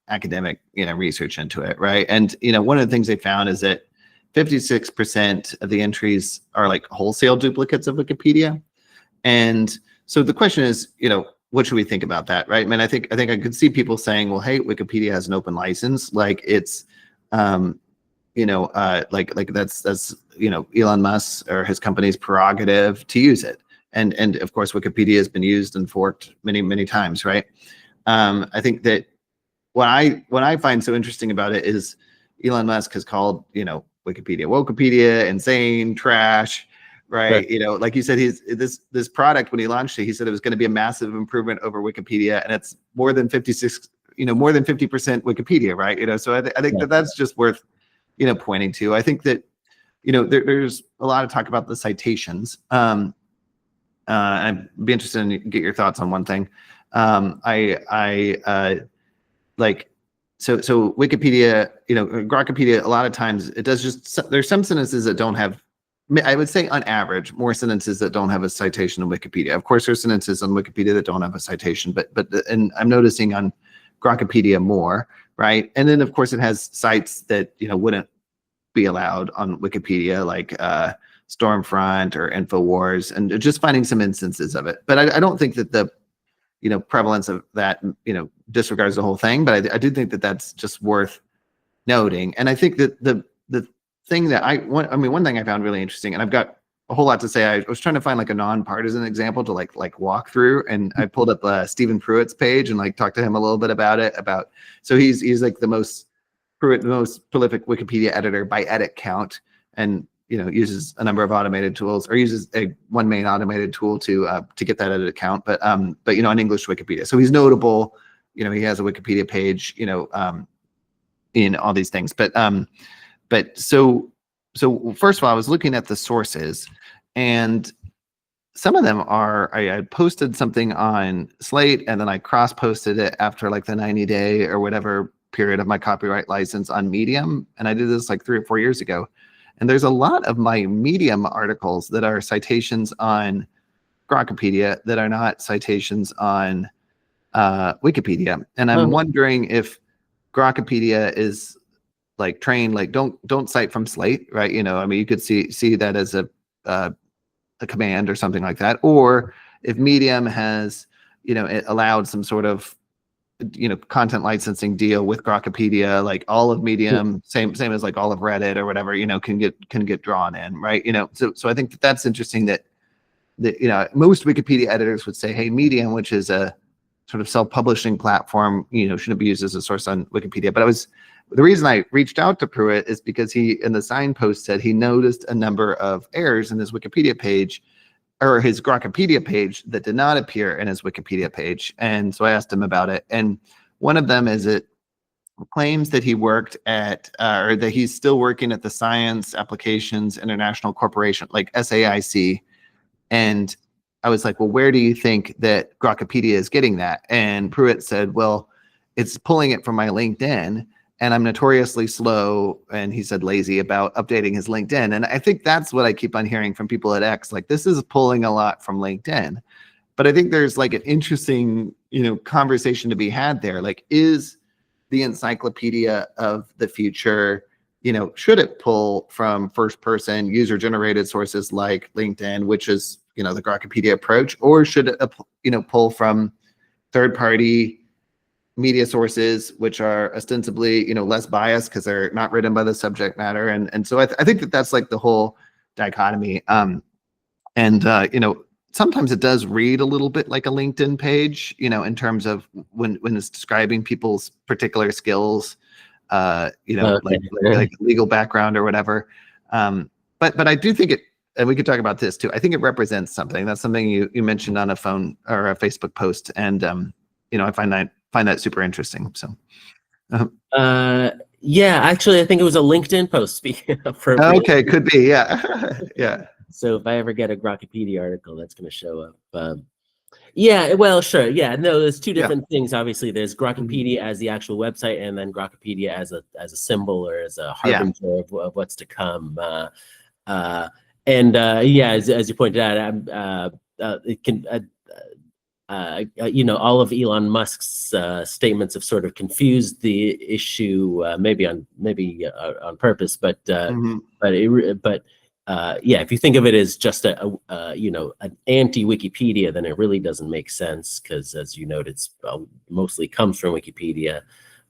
academic research into it, right? And one of the things they found is that 56% of the entries are like wholesale duplicates of Wikipedia. And so the question is, what should we think about that, right? I mean, I think I could see people saying, well, hey, Wikipedia has an open license, like it's like that's Elon Musk or his company's prerogative to use it. And of course, Wikipedia has been used and forked many times, right? I think that what I find so interesting about it is Elon Musk has called Wikipedia insane, trash, right? Like you said, this product, when he launched it, he said it was going to be a massive improvement over Wikipedia, and it's more than 50% Wikipedia, right? So I think that's just worth pointing to. I think that there's a lot of talk about the citations. I'd be interested in get your thoughts on one thing. So Wikipedia, Grokkipedia, a lot of times it does there's some sentences that don't have, I would say on average, more sentences that don't have a citation in Wikipedia. Of course, there's sentences on Wikipedia that don't have a citation, and I'm noticing on Grokkipedia more, right? And then of course it has sites that wouldn't be allowed on Wikipedia, like Stormfront or InfoWars, and just finding some instances of it. But I don't think that the prevalence of that disregards the whole thing, but I do think that that's just worth noting. And I think that the thing that one thing I found really interesting, and I've got a whole lot to say. I was trying to find like a nonpartisan example to like walk through, and I pulled up Stephen Pruitt's page and like talked to him a little bit about it. So he's like the most prolific Wikipedia editor by edit count, and uses a number of automated tools, or uses one main automated tool to get that edit count. But on English Wikipedia, so he's notable. He has a Wikipedia page. In all these things, but so first of all, I was looking at the sources, and some of them are, I posted something on Slate, and then I cross-posted it after like the 90-day or whatever period of my copyright license on Medium, and I did this like 3 or 4 years ago. And there's a lot of my Medium articles that are citations on Grokkipedia that are not citations on Wikipedia, and I'm Oh, wondering if Grokpedia is like trained, like don't cite from Slate, right? I mean, you could see that as a command or something like that, or if Medium has, it allowed some sort of, content licensing deal with Grokpedia, like all of Medium, same as like all of Reddit or whatever, can get drawn in, right? So I think that's interesting that most Wikipedia editors would say, hey, Medium, which is a sort of self-publishing platform, shouldn't be used as a source on Wikipedia. But the reason I reached out to Pruitt is because he, in the signpost, said he noticed a number of errors in his Wikipedia page, or his Grokpedia page, that did not appear in his Wikipedia page. And so I asked him about it. And one of them is it claims that he worked at, or that he's still working at the Science Applications International Corporation, like SAIC. And I was like, well, where do you think that Grokpedia is getting that? And Pruitt said, well, it's pulling it from my LinkedIn, and I'm notoriously slow, and he said lazy, about updating his LinkedIn. And I think that's what I keep on hearing from people at X. Like, this is pulling a lot from LinkedIn. But I think there's like an interesting, conversation to be had there. Like, is the encyclopedia of the future, should it pull from first person user generated sources like LinkedIn, which is, the Grokpedia approach, or should it, pull from third party media sources, which are ostensibly, less biased because they're not written by the subject matter. And so I think that that's like the whole dichotomy. And sometimes it does read a little bit like a LinkedIn page, in terms of when it's describing people's particular skills, okay. like legal background or whatever. But I do think it, and we could talk about this too, I think it represents something. That's something you mentioned on a phone or a Facebook post, and I find that super interesting. So Yeah, actually, I think it was a LinkedIn post, speaking appropriately. okay, could be, yeah. Yeah. So if I ever get a Grokpedia article, that's going to show up. Yeah, well, sure. Yeah, no, there's two different things. Obviously, there's Grokpedia as the actual website, and then Grokpedia as a symbol or as a harbinger of what's to come. Yeah, as you pointed out, it can. All of Elon Musk's statements have sort of confused the issue, maybe on purpose, but yeah, if you think of it as just an anti-Wikipedia, then it really doesn't make sense, because, as you noted, it's mostly comes from Wikipedia.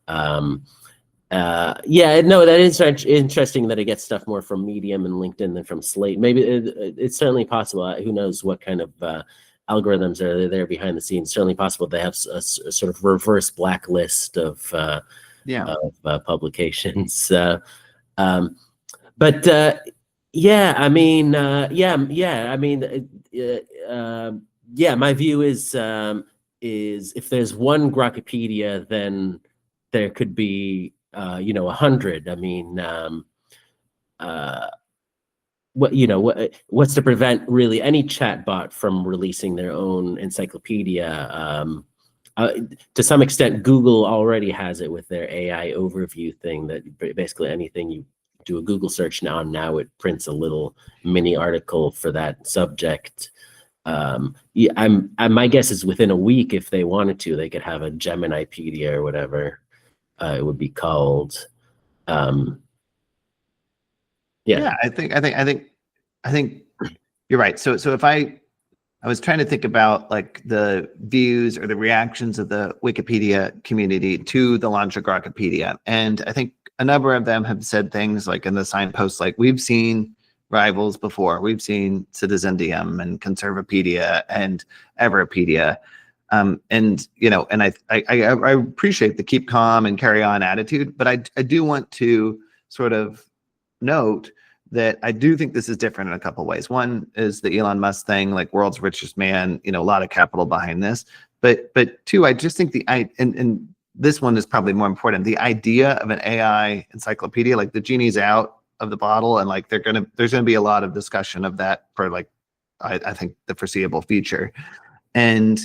Yeah, no, that is interesting that it gets stuff more from Medium and LinkedIn than from Slate. Maybe it's certainly possible. Who knows what kind of algorithms are there behind the scenes? Certainly possible they have a sort of reverse blacklist of publications. Yeah, I mean, yeah, my view is if there's one Grokpedia, then there could be 100. I mean, what's to prevent really any chatbot from releasing their own encyclopedia? To some extent, Google already has it with their AI overview thing, that basically anything you do a Google search now it prints a little mini article for that subject. My guess is within a week, if they wanted to, they could have a Geminipedia or whatever it would be called. Yeah, I think you're right. So if I was trying to think about like the views or the reactions of the Wikipedia community to the launch of Grokpedia, and I think a number of them have said things like in the signpost, like, we've seen rivals before. We've seen Citizendium and Conservapedia and Everpedia. And I appreciate the keep calm and carry on attitude, but I do want to sort of note that I do think this is different in a couple of ways. One is the Elon Musk thing, like world's richest man, a lot of capital behind this. But two, I just think and this one is probably more important. The idea of an AI encyclopedia, like, the genie's out of the bottle, and like there's gonna be a lot of discussion of that for, like, I think, the foreseeable future. And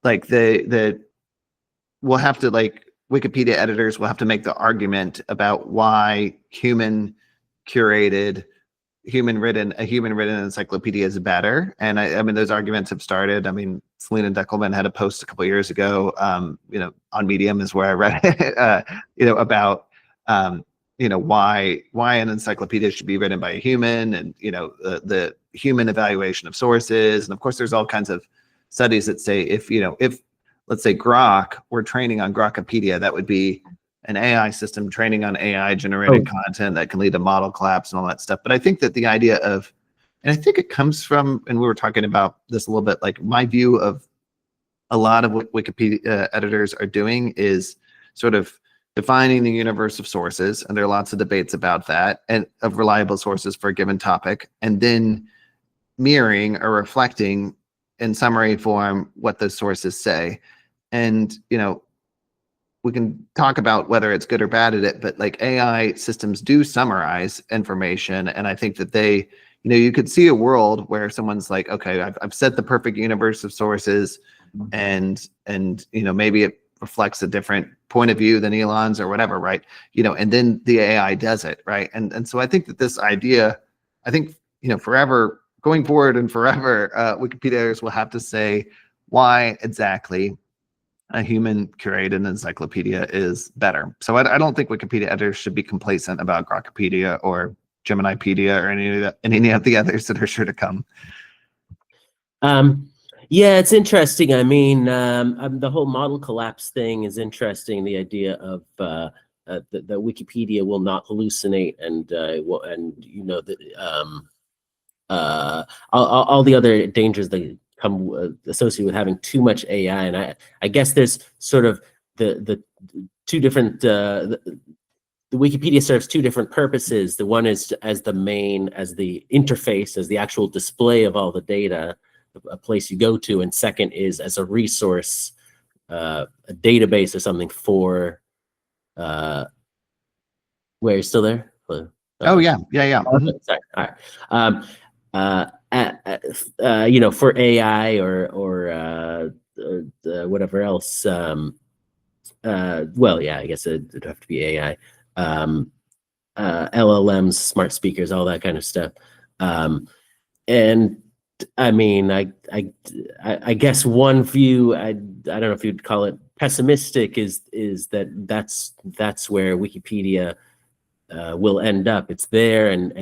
like we'll have to, like, Wikipedia editors will have to make the argument about why human written encyclopedia is better. And I mean, those arguments have started. I mean, Selena Deckelman had a post a couple of years ago, on Medium is where I read it, about, why an encyclopedia should be written by a human, and, the human evaluation of sources. And of course, there's all kinds of studies that say if let's say Grok, we're training on Grokopedia, that would be an AI system training on AI generated content that can lead to model collapse and all that stuff. But I think that the idea of, and I think it comes from, and we were talking about this a little bit, like my view of a lot of what Wikipedia editors are doing is sort of defining the universe of sources, and there are lots of debates about that, and of reliable sources for a given topic, and then mirroring or reflecting in summary form what those sources say. And we can talk about whether it's good or bad at it, but like AI systems do summarize information. And I think that they, you could see a world where someone's like, okay, I've set the perfect universe of sources, and maybe it reflects a different point of view than Elon's or whatever, right? And then the AI does it, right? And so I think that this idea, forever, going forward and forever, Wikipedia editors will have to say why exactly a human curated encyclopedia is better. So I don't think Wikipedia editors should be complacent about Grokopedia or Geminipedia or any of the others that are sure to come. Yeah, it's interesting. I mean, the whole model collapse thing is interesting. The idea of that Wikipedia will not hallucinate, and all the other dangers that come associated with having too much AI. And I guess there's sort of the two different. The Wikipedia serves two different purposes. The one is as the interface, as the actual display of all the data, a place you go to, and second is as a resource, a database or something for. Where, you're still there? Oh yeah. Mm-hmm. Sorry. All right. For AI or whatever else. Well, yeah, I guess it'd have to be AI. LLMs, smart speakers, all that kind of stuff. And I mean, I guess one view, I don't know if you'd call it pessimistic, is that's where Wikipedia will end up. It's there, and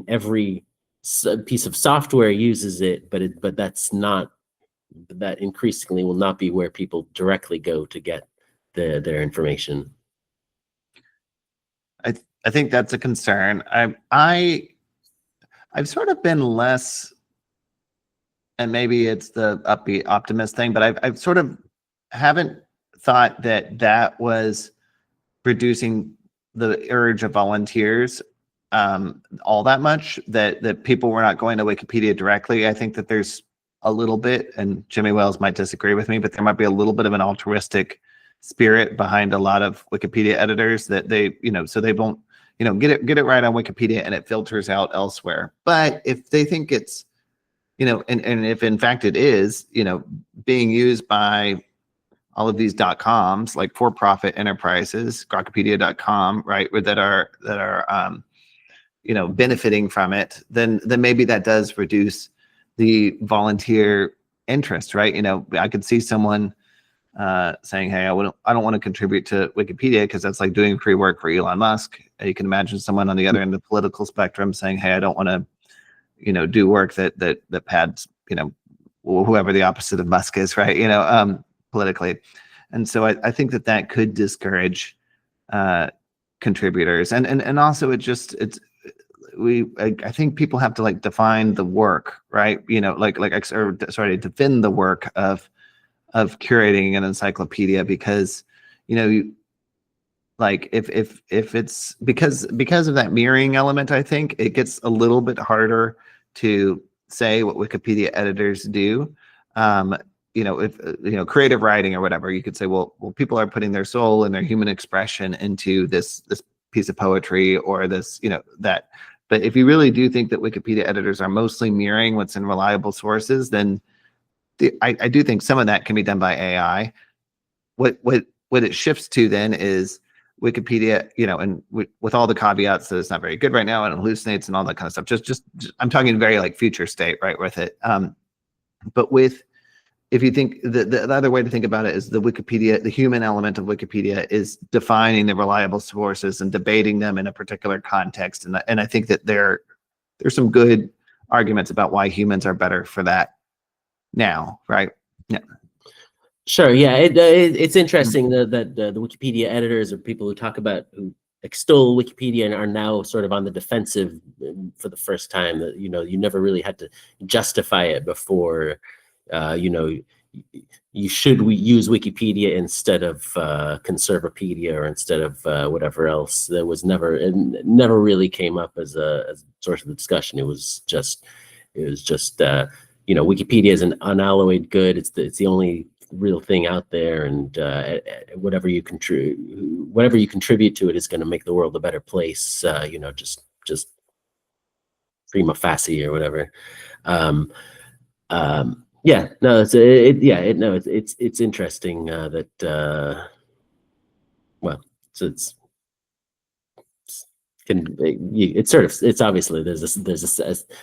every piece of software uses it, but that increasingly will not be where people directly go to get their information. I think that's a concern. I've sort of been less, and maybe it's the upbeat optimist thing, but I've sort of haven't thought that was reducing the urge of volunteers all that much, that people were not going to Wikipedia directly. I think that there's a little bit, and Jimmy Wales might disagree with me, but there might be a little bit of an altruistic spirit behind a lot of Wikipedia editors, that they, so they won't, get it right on Wikipedia and it filters out elsewhere. But if they think it's, and if in fact it is, being used by all of these .coms, like for-profit enterprises, Grokopedia.com, right, that are benefiting from it, then maybe that does reduce the volunteer interest, right? I could see someone saying, hey, I don't want to contribute to Wikipedia because that's like doing free work for Elon Musk. You can imagine someone on the other end of the political spectrum saying, hey, I don't want to, do work that pads, whoever the opposite of Musk is, right? Politically. And so I think that could discourage contributors. And also I think people have to like define the work, right? Defend the work of curating an encyclopedia, because if it's because of that mirroring element, I think it gets a little bit harder to say what Wikipedia editors do. If creative writing or whatever, you could say, well, people are putting their soul and their human expression into this piece of poetry or this, that. But if you really do think that Wikipedia editors are mostly mirroring what's in reliable sources, then I do think some of that can be done by AI. What it shifts to then is Wikipedia, and with all the caveats that it's not very good right now and hallucinates and all that kind of stuff. Just I'm talking very like future state, right, with it. But with if you think the other way to think about it is the human element of Wikipedia is defining the reliable sources and debating them in a particular context. And I think that there's some good arguments about why humans are better for that now, right? Yeah. Sure. Yeah. It's interesting that the Wikipedia editors or people who extol Wikipedia and are now sort of on the defensive for the first time. That you never really had to justify it before. You should use Wikipedia instead of Conservapedia or instead of whatever else. It never really came up as a source of the discussion. It was just Wikipedia is an unalloyed good. It's the only real thing out there, and whatever you contribute to it is going to make the world a better place. Just prima facie or whatever. Yeah, no, it's interesting that it's obviously there's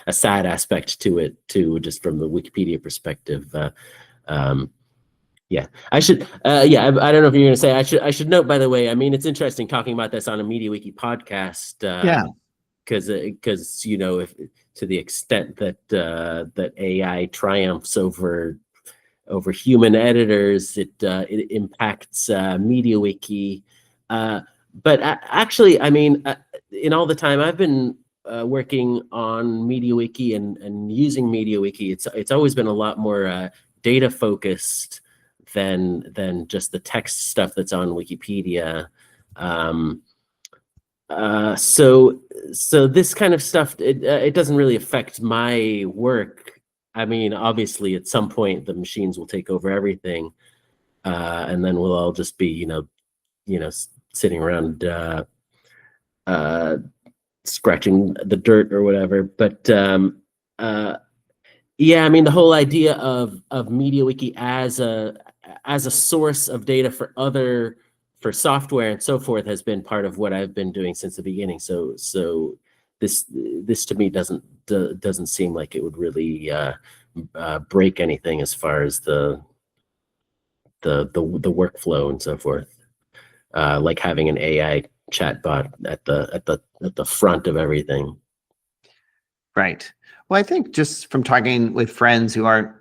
a sad aspect to it too, just from the Wikipedia perspective. Yeah, I should. I don't know if you're going to say I should note, by the way. I mean, it's interesting talking about this on a MediaWiki podcast. Yeah. Because if to the extent that AI triumphs over human editors, it impacts MediaWiki. But actually, I mean, in all the time I've been working on MediaWiki and using MediaWiki, it's always been a lot more data focused than just the text stuff that's on Wikipedia. So this kind of stuff, it doesn't really affect my work. I mean, obviously, at some point the machines will take over everything, and then we'll all just be, sitting around scratching the dirt or whatever. But yeah, I mean, the whole idea of MediaWiki as a source of data for software and so forth has been part of what I've been doing since the beginning. So this to me doesn't seem like it would really break anything as far as the workflow and so forth. Like having an AI chatbot at the front of everything. Right. Well, I think just from talking with friends who aren't,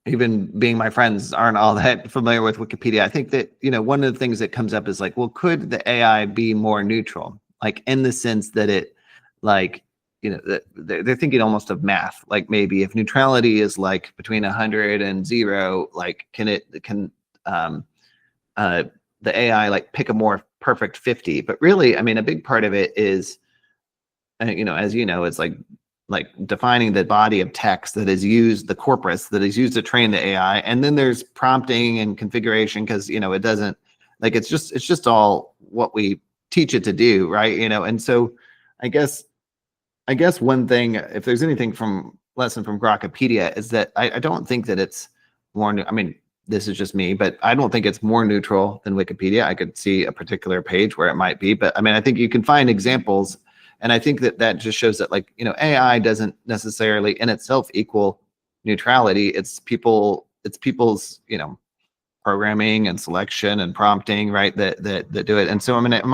even being my friends, aren't all that familiar with Wikipedia, I think that, one of the things that comes up is like, well, could the AI be more neutral? Like in the sense that it, like, they're thinking almost of math. Like maybe if neutrality is like between 100 and 0, like can the AI like pick a more perfect 50? But really, I mean, a big part of it is, as it's like defining the body of text that is used, the corpus that is used to train the AI. And then there's prompting and configuration, because, it doesn't, like, it's just all what we teach it to do. Right. And so I guess one thing, if there's anything lesson from Grokpedia, is that I don't think that it's more, I mean, this is just me, but I don't think it's more neutral than Wikipedia. I could see a particular page where it might be, but I mean, I think you can find examples. And I think that just shows that, like, AI doesn't necessarily in itself equal neutrality. It's people's, programming and selection and prompting, right, that do it. And so, I mean, it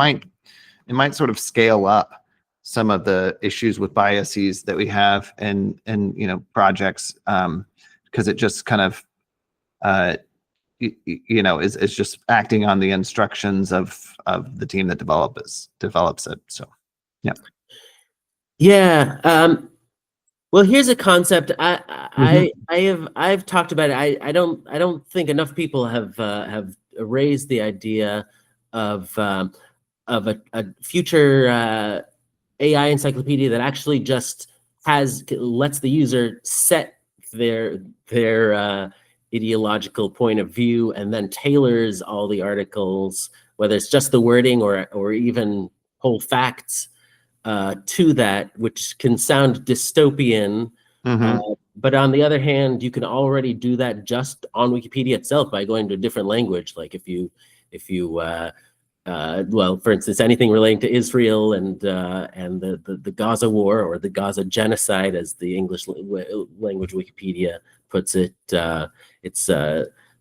might sort of scale up some of the issues with biases that we have in projects, because it just kind of, is just acting on the instructions of the team that develops it. So, yeah. Yeah. Well, here's a concept I've talked about it. I don't think enough people have raised the idea of a future AI encyclopedia that actually just lets the user set their ideological point of view and then tailors all the articles, whether it's just the wording or even whole facts, to that, which can sound dystopian. But on the other hand, you can already do that just on Wikipedia itself by going to a different language. Like if you well, for instance, anything relating to Israel and the Gaza war, or the Gaza genocide, as the English language Wikipedia puts it. It's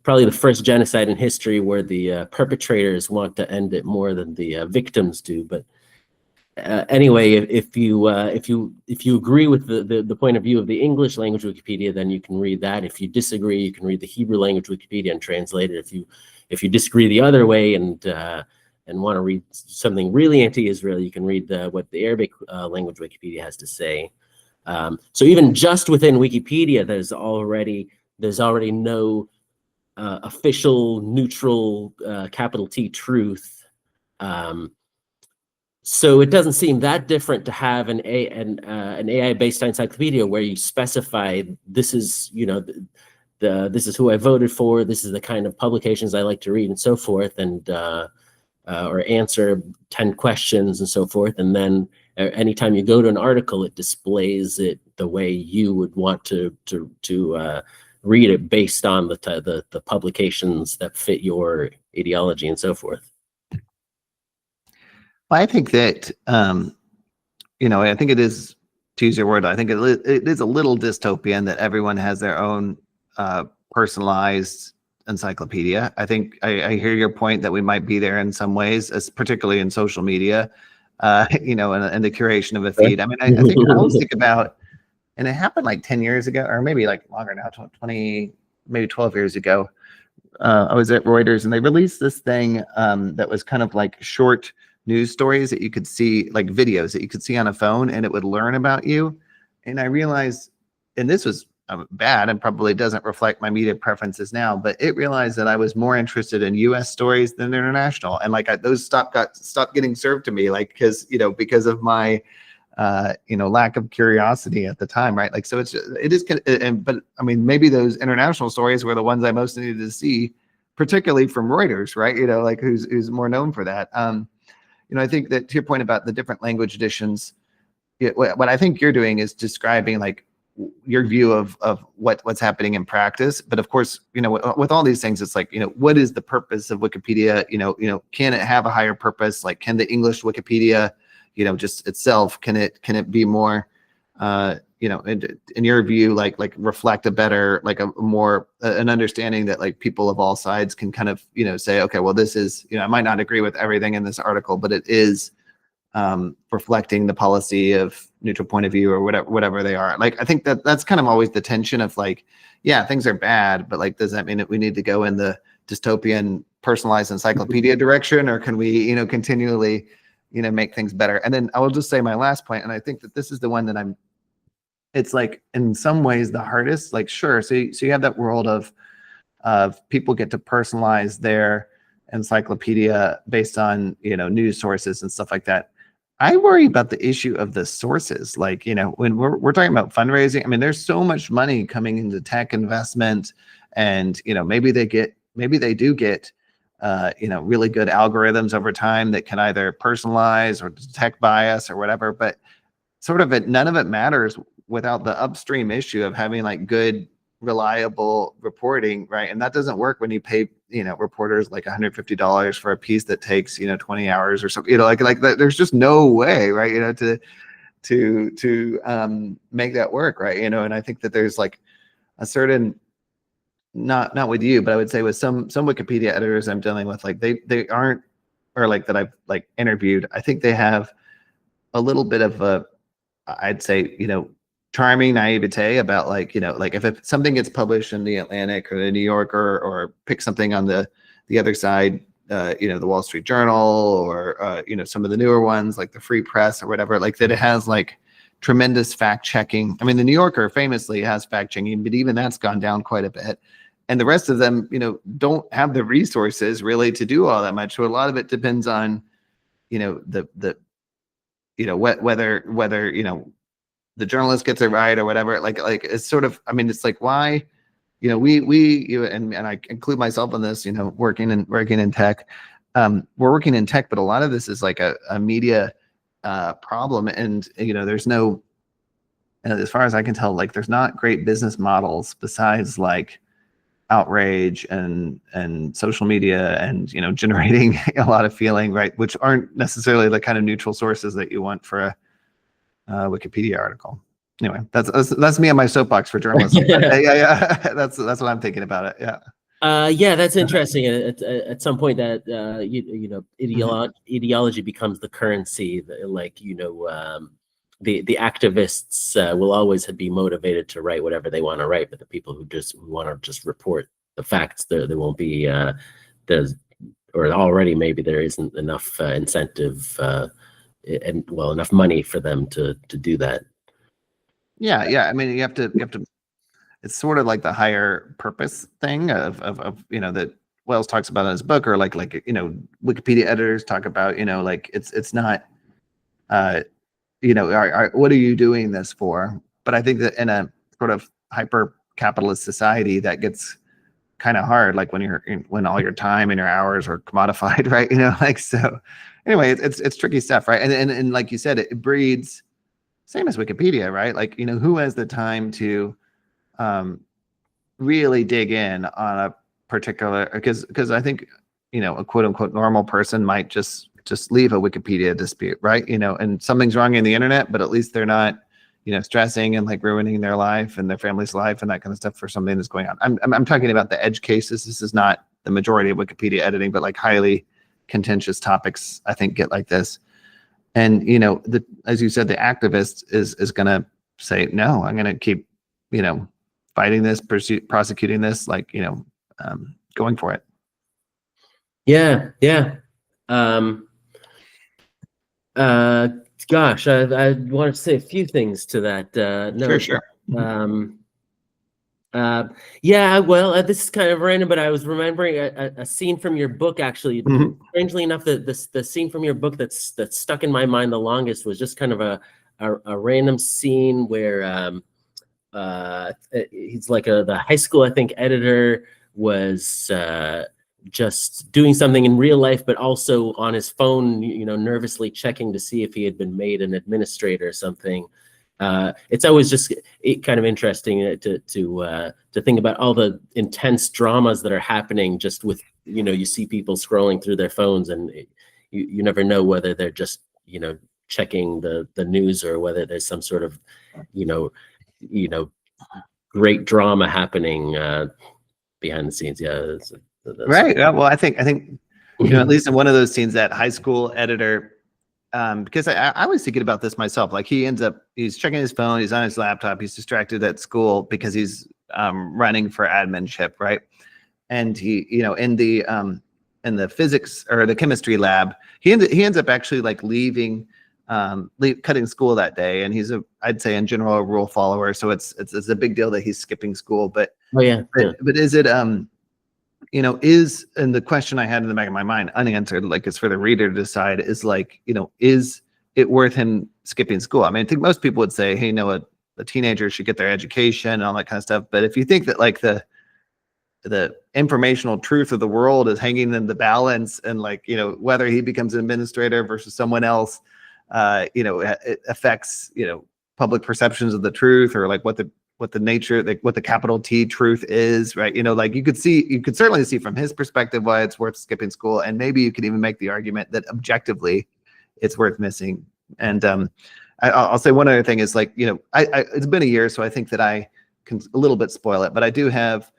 probably the first genocide in history where the perpetrators want to end it more than the victims do. But anyway, if you agree with the point of view of the English language Wikipedia, then you can read that. If you disagree, you can read the Hebrew language Wikipedia and translate it. If you disagree the other way and want to read something really anti-Israel, you can read what the Arabic language Wikipedia has to say. So even just within Wikipedia, there's already no official, neutral, capital T truth. So it doesn't seem that different to have an AI-based encyclopedia where you specify this is, this is who I voted for, this is the kind of publications I like to read, and so forth, and or answer 10 questions and so forth. And then anytime you go to an article, it displays it the way you would want to read it based on the publications that fit your ideology and so forth. Well, I think that, I think it is, to use your word, I think it is a little dystopian that everyone has their own personalized encyclopedia. I think I hear your point that we might be there in some ways, as particularly in social media, and the curation of a feed. I mean, I think I always think about, and it happened like 10 years ago, or maybe like longer now, 20, maybe 12 years ago. I was at Reuters and they released this thing that was kind of like short news stories that you could see, like videos that you could see on a phone, and it would learn about you. And I realized, and this was bad and probably doesn't reflect my media preferences now, but it realized that I was more interested in US stories than international. And like those stopped getting served to me, like, because of my, lack of curiosity at the time. Right. Like, so but I mean, maybe those international stories were the ones I most needed to see, particularly from Reuters, right. Like who's more known for that. I think that to your point about the different language editions, what I think you're doing is describing like your view of what's happening in practice. But of course, with all these things, it's like, what is the purpose of Wikipedia? Can it have a higher purpose? Like, can the English Wikipedia, just itself, can it be more, in your view, like reflect a better, like a more, an understanding that like people of all sides can kind of, say, okay, well, this is, I might not agree with everything in this article, but it is reflecting the policy of neutral point of view, or whatever they are. Like, I think that's kind of always the tension of like, yeah, things are bad, but like, does that mean that we need to go in the dystopian personalized encyclopedia direction, or can we, continually, make things better? And then I will just say my last point, and I think that this is the one that it's like in some ways the hardest. Like, sure, so you have that world of people get to personalize their encyclopedia based on news sources and stuff like that. I worry about the issue of the sources. Like, when we're talking about fundraising, I mean, there's so much money coming into tech investment, and maybe they do get really good algorithms over time that can either personalize or detect bias or whatever. But sort of none of it matters without the upstream issue of having like good, reliable reporting, right? And that doesn't work when you pay reporters like $150 for a piece that takes 20 hours or something. Like that, there's just no way, right? To make that work, right? And I think that there's like a certain, not with you, but I would say with some Wikipedia editors I'm dealing with, like they aren't, or like that I've like interviewed, I think they have a little bit of a, I'd say, charming naivete about like, like if something gets published in the Atlantic or the New Yorker, or pick something on the other side, the Wall Street Journal, or, some of the newer ones like the Free Press or whatever, like that it has like tremendous fact checking. I mean, the New Yorker famously has fact checking, but even that's gone down quite a bit. And the rest of them, don't have the resources really to do all that much. So a lot of it depends on, whether the journalist gets it right or whatever. Like it's sort of, I mean, it's like, why, and I include myself in this, working in tech. We're working in tech, but a lot of this is like a media problem. And, there's no, as far as I can tell, like there's not great business models besides like, outrage and social media and generating a lot of feeling, right, which aren't necessarily the kind of neutral sources that you want for a Wikipedia article. Anyway, that's me on my soapbox for journalism. Yeah, that's what I'm thinking about it. Yeah, that's interesting. At some point, that ideology becomes the currency. The activists will always be motivated to write whatever they want to write, but the people who want to just report the facts, there won't be or already maybe there isn't enough incentive and enough money for them to do that. Yeah. I mean, you have to. It's sort of like the higher purpose thing of that Wells talks about in his book, or like Wikipedia editors talk about. Like it's not. What are you doing this for? But I think that in a sort of hyper capitalist society, that gets kind of hard. Like when all your time and your hours are commodified, right? So. Anyway, it's tricky stuff, right? And like you said, it breeds. Same as Wikipedia, right? Like who has the time to really dig in on a particular, because I think a quote unquote normal person might just leave a Wikipedia dispute, right? And something's wrong in the internet, but at least they're not stressing and like ruining their life and their family's life and that kind of stuff for something that's going on. I'm talking about the edge cases. This is not the majority of Wikipedia editing, but like highly contentious topics I think get like this. And as you said, the activist is going to say, no, I'm going to keep fighting this, prosecuting this, going for it. Yeah. Gosh, I want to say a few things to that. Sure. Yeah, well, this is kind of random, but I was remembering a scene from your book, actually. Mm-hmm. Strangely enough, the scene from your book that's stuck in my mind the longest was just kind of a random scene where he's like the high school, I think, editor was just doing something in real life, but also on his phone, nervously checking to see if he had been made an administrator or something. It's always just kind of interesting to think about all the intense dramas that are happening just with, you see people scrolling through their phones, and you never know whether they're just, checking the news or whether there's some sort of, great drama happening behind the scenes. Yeah. Right. Well, I think at least in one of those scenes, that high school editor, because I was thinking about this myself. Like he's checking his phone, he's on his laptop, he's distracted at school because he's running for adminship, right? And he, in the physics or the chemistry lab, he ends up actually like leaving, cutting school that day. And he's I'd say in general a rule follower, so it's a big deal that he's skipping school. But but is it and the question I had in the back of my mind, unanswered, like it's for the reader to decide, is like, is it worth him skipping school? I mean, I think most people would say, hey, a teenager should get their education and all that kind of stuff. But if you think that like the informational truth of the world is hanging in the balance, and like, whether he becomes an administrator versus someone else, it affects, public perceptions of the truth, or like what the nature, like what the capital T truth is, right? Like you could certainly see from his perspective why it's worth skipping school. And maybe you could even make the argument that objectively it's worth missing. And I'll say one other thing is like, it's been a year, so I think that I can a little bit spoil it, but I do have,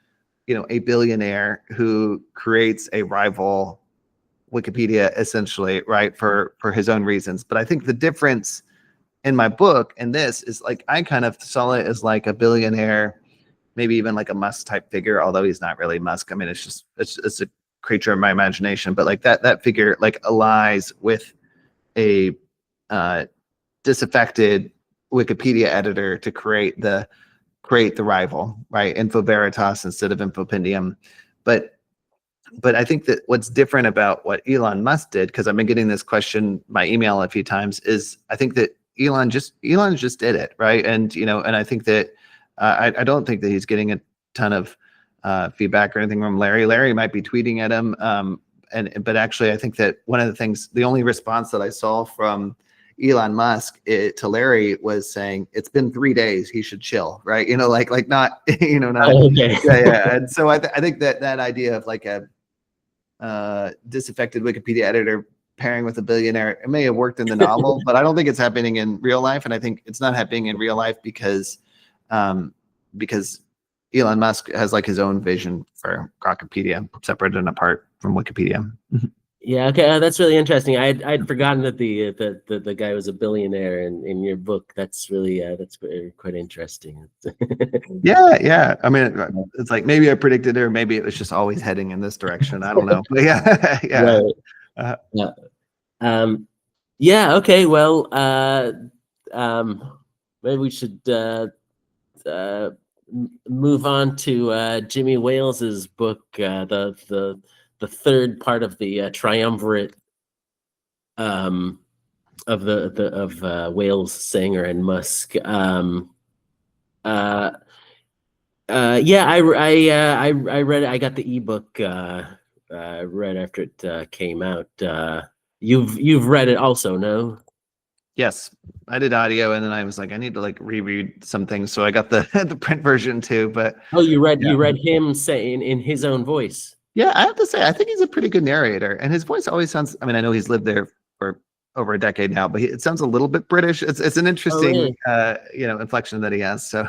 a billionaire who creates a rival Wikipedia essentially, right, for his own reasons. But I think the difference in my book and this is like, I kind of saw it as like a billionaire, maybe even like a Musk type figure, although he's not really Musk. I mean, it's a creature of my imagination, but like that figure like allies with a disaffected Wikipedia editor to create the rival, right? Info Veritas instead of Infopendium. But I think that what's different about what Elon Musk did, because I've been getting this question by email a few times, is I think that Elon just did it, right? And and I think that I don't think that he's getting a ton of feedback or anything from Larry. Larry might be tweeting at him, but actually I think that one of the things, the only response that I saw from Elon Musk to Larry was saying, it's been 3 days, he should chill, right? Like not, not, Oh, okay. yeah. And so I think that idea of like a disaffected Wikipedia editor pairing with a billionaire, it may have worked in the novel, but I don't think it's happening in real life. And I think it's not happening in real life because Elon Musk has like his own vision for Wikipedia, separate and apart from Wikipedia. Yeah, okay, that's really interesting. I'd forgotten that the guy was a billionaire in your book. That's really that's quite interesting. Yeah. I mean, it's like maybe I predicted it, or maybe it was just always heading in this direction. I don't know, but yeah, yeah. Right. Yeah. Okay. Well, maybe we should move on to Jimmy Wales's book, the third part of the triumvirate of Wales, Sanger, and Musk. Yeah, I read it. I got the ebook right after it came out. You've read it also, no? Yes, I did audio, and then I was like, I need to like reread some things, so I got the the print version too. But oh, you read him saying in his own voice. Yeah, I have to say, I think he's a pretty good narrator, and his voice always sounds. I mean, I know he's lived there for over a decade now, but it sounds a little bit British. It's an interesting, inflection that he has. So,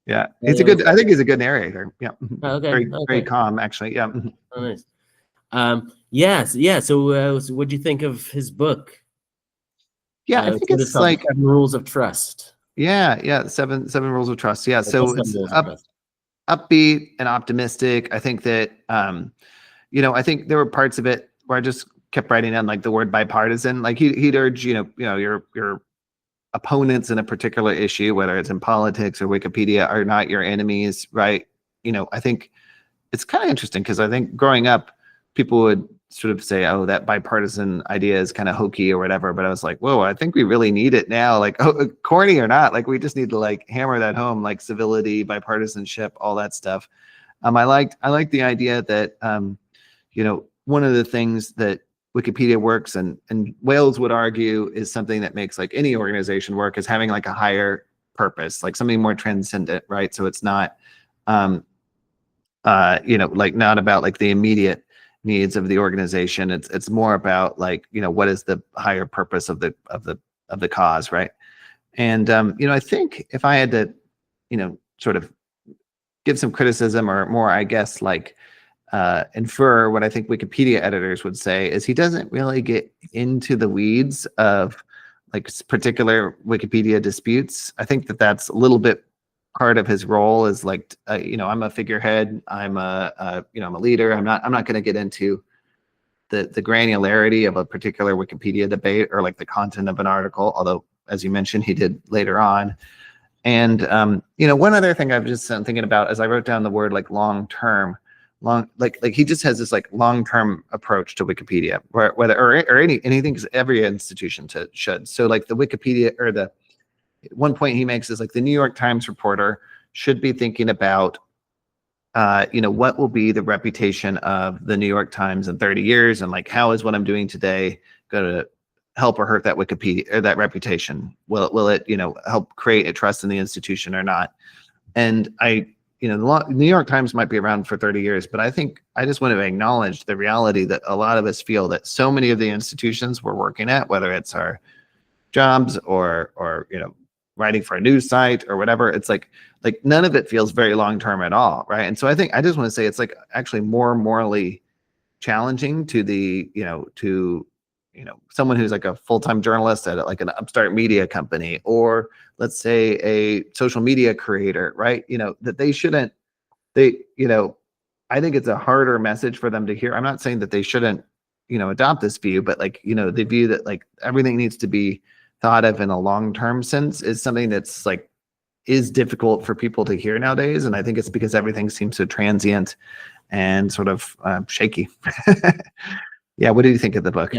yeah, he's a good. I think he's a good narrator. Yeah, okay, very calm, actually. Yeah. Oh, nice. Yeah. So, what do you think of his book? Yeah, I think it's like 7 Rules of Trust. Yeah, seven rules of trust. Yeah, so it's upbeat and optimistic. I think that I think there were parts of it where I just kept writing down like the word bipartisan. Like he'd urge your opponents in a particular issue, whether it's in politics or Wikipedia, are not your enemies, right? I think it's kind of interesting because I think growing up, people would sort of say, oh, that bipartisan idea is kind of hokey or whatever. But I was like, whoa, I think we really need it now. Like, oh, corny or not, like we just need to like hammer that home, like civility, bipartisanship, all that stuff. I liked the idea that, one of the things that Wikipedia works and Wales would argue is something that makes like any organization work is having like a higher purpose, like something more transcendent, right? So it's not, like not about like the immediate needs of the organization. It's more about like, what is the higher purpose of the cause, right? And I think if I had to, sort of give some criticism or more, I guess, like infer what I think Wikipedia editors would say is he doesn't really get into the weeds of like particular Wikipedia disputes. I think that's a little bit part of his role is like, I'm a figurehead. I'm I'm a leader. I'm not going to get into the granularity of a particular Wikipedia debate or like the content of an article. Although, as you mentioned, he did later on. And one other thing I've just been thinking about as I wrote down the word like long-term, like he just has this like long-term approach to Wikipedia, or anything, because every institution should. So like the Wikipedia or the one point he makes is like the New York Times reporter should be thinking about, what will be the reputation of the New York Times in 30 years, and like how is what I'm doing today going to help or hurt that Wikipedia or that reputation? Will it help create a trust in the institution or not? And the New York Times might be around for 30 years, but I think I just want to acknowledge the reality that a lot of us feel that so many of the institutions we're working at, whether it's our jobs or writing for a news site or whatever, it's like none of it feels very long-term at all, right? And so I think I just want to say it's like actually more morally challenging to the someone who's like a full-time journalist at like an upstart media company, or let's say a social media creator, right? That I think it's a harder message for them to hear. I'm not saying that they shouldn't adopt this view, but like the view that like everything needs to be thought of in a long-term sense is something that's like is difficult for people to hear nowadays. And I think it's because everything seems so transient and sort of shaky. Yeah. What do you think of the book?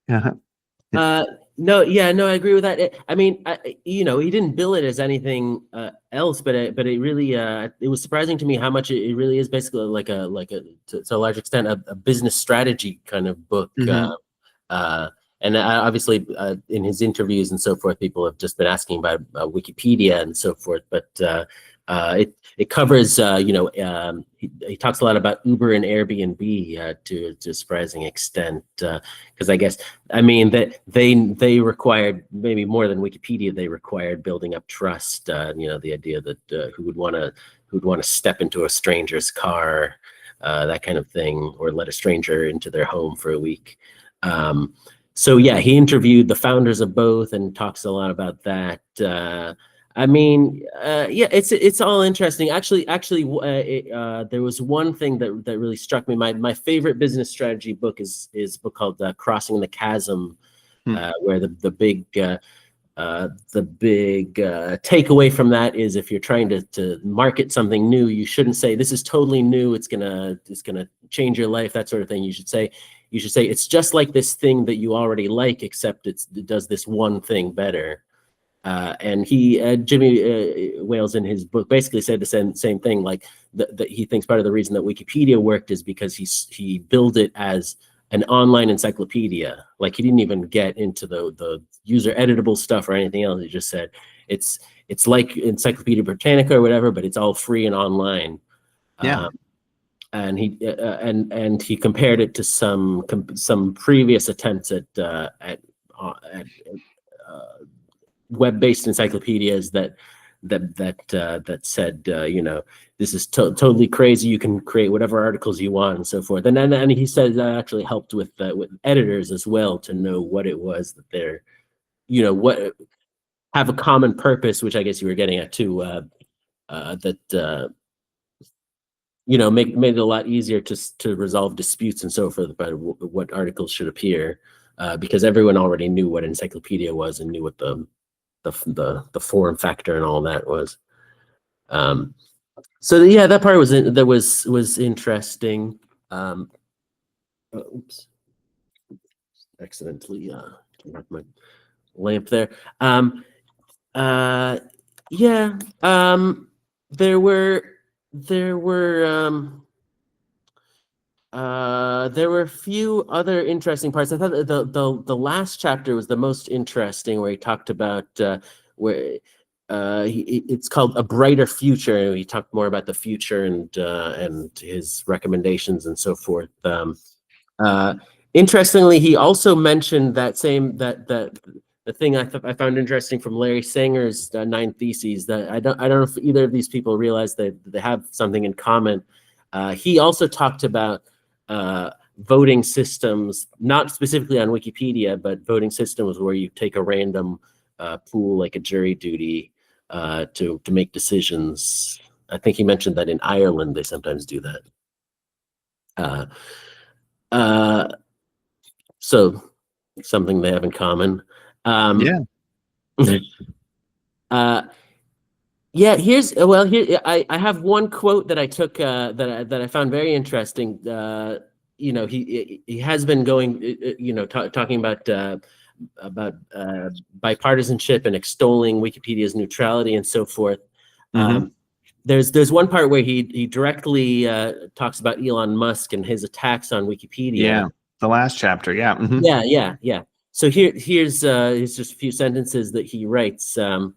Yeah. No, I agree with that. He didn't bill it as anything else, but it really it was surprising to me how much it really is basically like a to a large extent a business strategy kind of book. Mm-hmm. And obviously, in his interviews and so forth, people have just been asking about Wikipedia and so forth. But it covers, he talks a lot about Uber and Airbnb to a surprising extent, because I mean that they required, maybe more than Wikipedia, they required building up trust. The idea that who would want to step into a stranger's car, that kind of thing, or let a stranger into their home for a week. So yeah, he interviewed the founders of both and talks a lot about that. It's all interesting. Actually, there was one thing that really struck me. My favorite business strategy book is a book called Crossing the Chasm, where the big takeaway from that is, if you're trying to market something new, you shouldn't say this is totally new, it's gonna change your life, that sort of thing. You should say it's just like this thing that you already like, except it does this one thing better. And Jimmy Wales in his book basically said the same thing. Like that he thinks part of the reason that Wikipedia worked is because he built it as an online encyclopedia. Like, he didn't even get into the user editable stuff or anything else. He just said it's like Encyclopedia Britannica or whatever, but it's all free and online. Yeah. And he compared it to some previous attempts at web-based encyclopedias that said, this is totally crazy, you can create whatever articles you want and so forth. And he said that actually helped with editors as well, to know what it was that they're, what have a common purpose, which I guess you were getting at too. Made it a lot easier to resolve disputes and so forth about what articles should appear, because everyone already knew what encyclopedia was and knew what the form factor and all that was. So yeah, that part was interesting. Oops, accidentally turned my lamp there. There were a few other interesting parts. I thought the last chapter was the most interesting, where he talked about it's called A Brighter Future. He talked more about the future and his recommendations and so forth. Interestingly, he also mentioned that the thing I found interesting from Larry Sanger's 9 Theses, that I don't know if either of these people realize that they have something in common. He also talked about voting systems, not specifically on Wikipedia, but voting systems where you take a random pool, like a jury duty, to make decisions. I think he mentioned that in Ireland they sometimes do that. So something they have in common. Yeah. Here I have one quote that I took that I found very interesting. He has been going, talking about bipartisanship and extolling Wikipedia's neutrality and so forth. There's one part where he directly talks about Elon Musk and his attacks on Wikipedia. Yeah, the last chapter. Yeah. Yeah. So here's just a few sentences that he writes in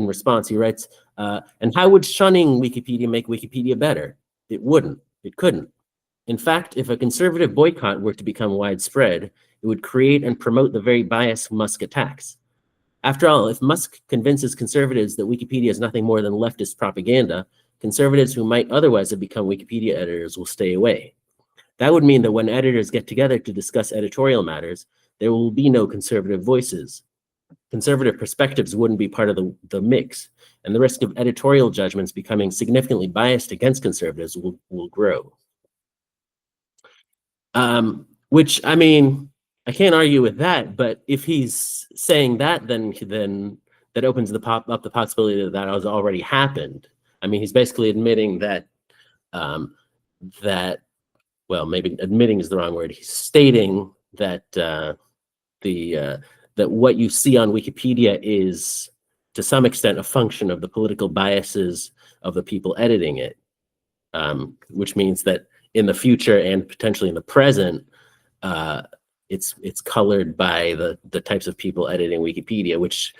response. He writes, and how would shunning Wikipedia make Wikipedia better? It wouldn't. It couldn't. In fact, if a conservative boycott were to become widespread, it would create and promote the very bias Musk attacks. After all, if Musk convinces conservatives that Wikipedia is nothing more than leftist propaganda, conservatives who might otherwise have become Wikipedia editors will stay away. That would mean that when editors get together to discuss editorial matters, there will be no conservative voices. Conservative perspectives wouldn't be part of the mix, and the risk of editorial judgments becoming significantly biased against conservatives will grow. Which, I mean, I can't argue with that, but if he's saying that, then that opens up the possibility that has already happened. I mean, he's basically admitting that, well, maybe admitting is the wrong word. He's stating that that what you see on Wikipedia is, to some extent, a function of the political biases of the people editing it, which means that in the future and potentially in the present, it's colored by the types of people editing Wikipedia, which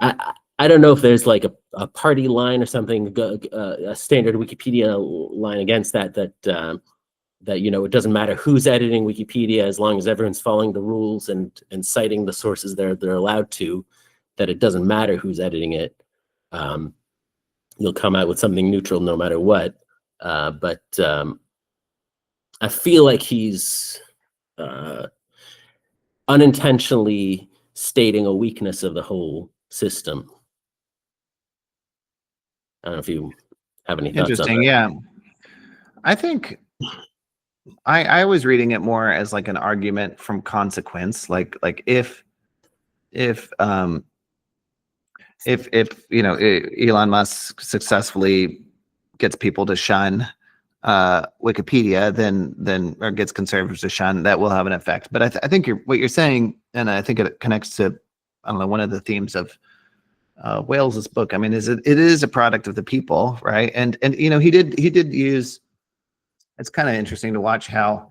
I don't know if there's like a party line or something, a standard Wikipedia line against that it doesn't matter who's editing Wikipedia as long as everyone's following the rules and citing the sources they're allowed to, that it doesn't matter who's editing it. You'll come out with something neutral no matter what. But I feel like he's unintentionally stating a weakness of the whole system. I don't know if you have any thoughts on that. Interesting. Yeah. I think I was reading it more as like an argument from consequence. Like if Elon Musk successfully gets people to shun Wikipedia, then or gets conservatives to shun, that will have an effect. But I think what you're saying, and I think it connects to, I don't know, one of the themes of Wales's book. I mean, it is a product of the people, right? And he did use. It's kind of interesting to watch how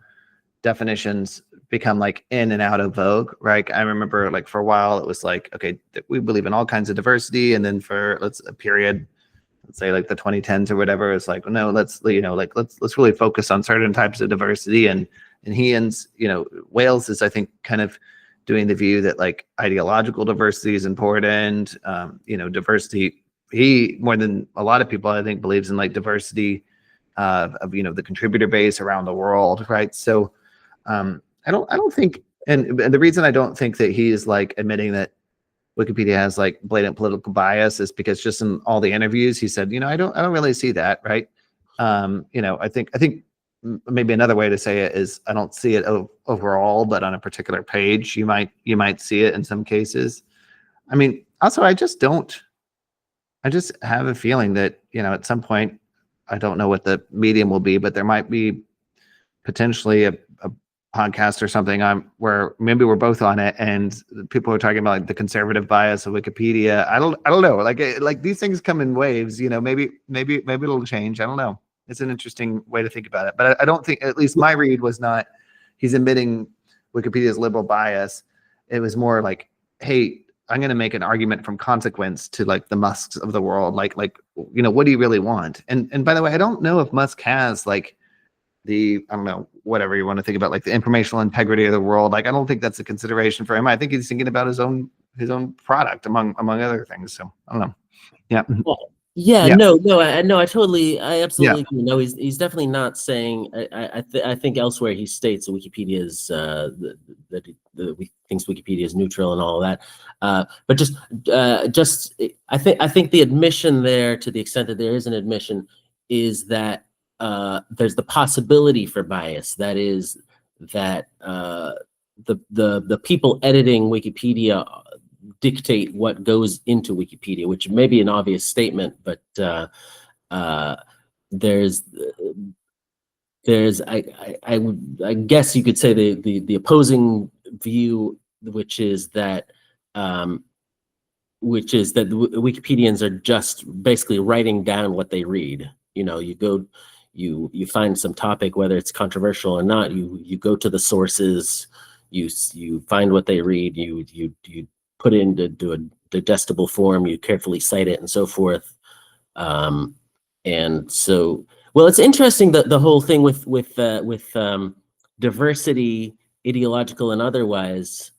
definitions become like in and out of vogue, right? I remember like for a while it was like, okay, we believe in all kinds of diversity, and then for let's say like the 2010s or whatever, it's like, no, let's really focus on certain types of diversity. And Wales is, I think, kind of doing the view that like ideological diversity is important. Diversity. He, more than a lot of people, I think, believes in like diversity of the contributor base around the world, right? So I don't think, and the reason I don't think that he is like admitting that Wikipedia has like blatant political bias is because just in all the interviews he said, I don't really see that, right? I think maybe another way to say it is I don't see it overall, but on a particular page you might see it in some cases. I mean, also I just have a feeling that at some point, I don't know what the medium will be, but there might be potentially a podcast or something where maybe we're both on it, and people are talking about like the conservative bias of Wikipedia. I don't know. Like these things come in waves. Maybe it'll change. I don't know. It's an interesting way to think about it. But I don't think, at least my read was not he's admitting Wikipedia's liberal bias. It was more like, hey, I'm going to make an argument from consequence to like the Musks of the world. Like, what do you really want? And by the way, I don't know if Musk has like I don't know, whatever you want to think about, like the informational integrity of the world. Like, I don't think that's a consideration for him. I think he's thinking about his own product among other things. So I don't know. Yeah. Well, yeah. No, I absolutely agree. No, he's definitely not saying. I think elsewhere he states that Wikipedia is that thinks Wikipedia is neutral and all of that. But just I think the admission there, to the extent that there is an admission, is that there's the possibility for bias. That is that the people editing Wikipedia dictate what goes into Wikipedia, which may be an obvious statement, but there's I guess you could say the opposing view, which is that Wikipedians are just basically writing down what they read. You find some topic, whether it's controversial or not, you go to the sources, you find what they read, you put it into a digestible form, you carefully cite it, and so forth. And so, well, it's interesting that the whole thing with diversity, ideological and otherwise.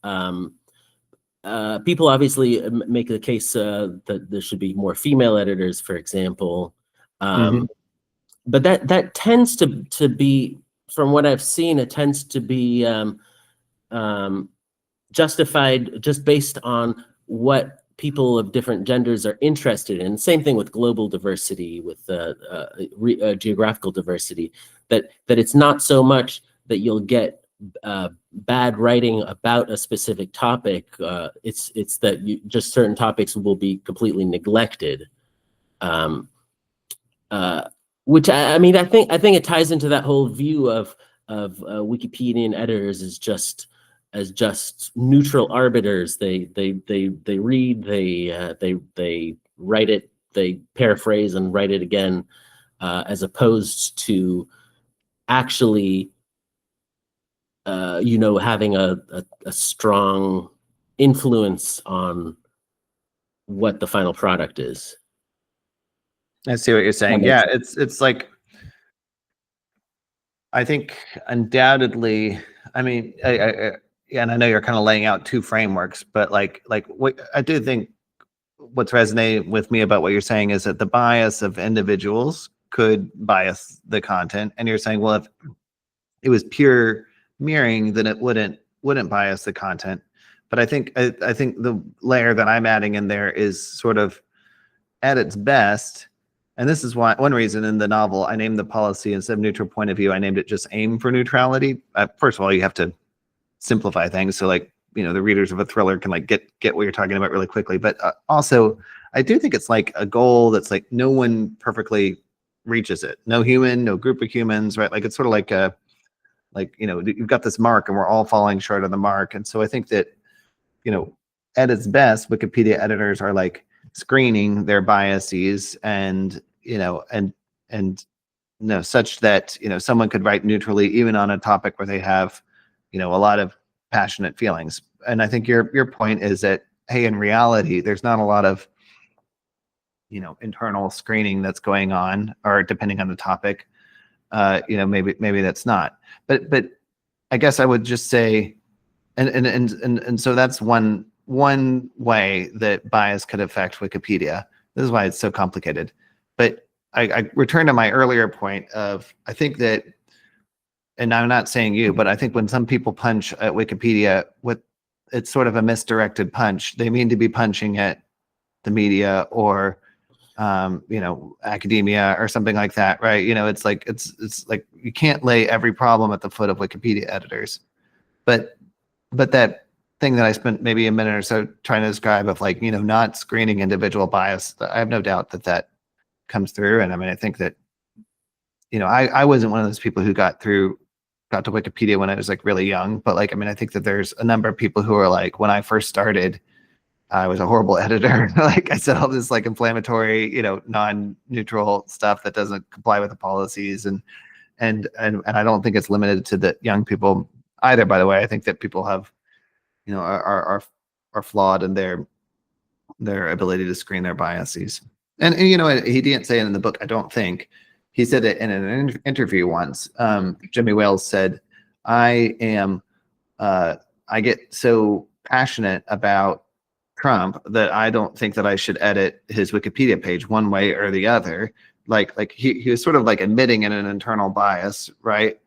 People obviously make the case that there should be more female editors, for example. But that tends to be, from what I've seen, it tends to be justified just based on what people of different genders are interested in. Same thing with global diversity, with geographical diversity. That it's not so much that you'll get bad writing about a specific topic. It's that just certain topics will be completely neglected. Which I mean, I think it ties into that whole view of Wikipedian editors as just neutral arbiters. They read, they write it, they paraphrase and write it again, as opposed to actually having a strong influence on what the final product is. I see what you're saying. Yeah, it's like, I think undoubtedly, I mean, and I know you're kind of laying out two frameworks, but like what I do think what's resonating with me about what you're saying is that the bias of individuals could bias the content. And you're saying, well, if it was pure mirroring, then it wouldn't bias the content. But I think the layer that I'm adding in there is sort of at its best. And this is why one reason in the novel I named the policy, instead of neutral point of view, I named it just aim for neutrality. First of all, you have to simplify things so like the readers of a thriller can like get what you're talking about really quickly. But also, I do think it's like a goal that's like no one perfectly reaches it. No human, no group of humans, right? Like it's sort of like you've got this mark and we're all falling short of the mark. And so I think that at its best, Wikipedia editors are like screening their biases and such that someone could write neutrally even on a topic where they have a lot of passionate feelings. And I think your point is that, hey, in reality, there's not a lot of internal screening that's going on, or depending on the topic, maybe that's not. But I guess I would just say, and so that's one way that bias could affect Wikipedia. This is why it's so complicated. But I return to my earlier point of, I think that, and I'm not saying you, but I think when some people punch at Wikipedia, it's sort of a misdirected punch. They mean to be punching at the media or academia or something like that, right? It's like you can't lay every problem at the foot of Wikipedia editors. But that thing that I spent maybe a minute or so trying to describe of like, not screening individual bias, I have no doubt that comes through. And I mean, I think that, I wasn't one of those people who got to Wikipedia when I was like really young, but like, I mean, I think that there's a number of people who are like, when I first started, I was a horrible editor. Like I said, all this like inflammatory, non-neutral stuff that doesn't comply with the policies. And I don't think it's limited to the young people either, by the way. I think that people have, are flawed in their ability to screen their biases. And he didn't say it in the book, I don't think. He said it in an interview once. Jimmy Wales said, I get so passionate about Trump that I don't think that I should edit his Wikipedia page one way or the other. Like he was sort of like admitting in an internal bias, right?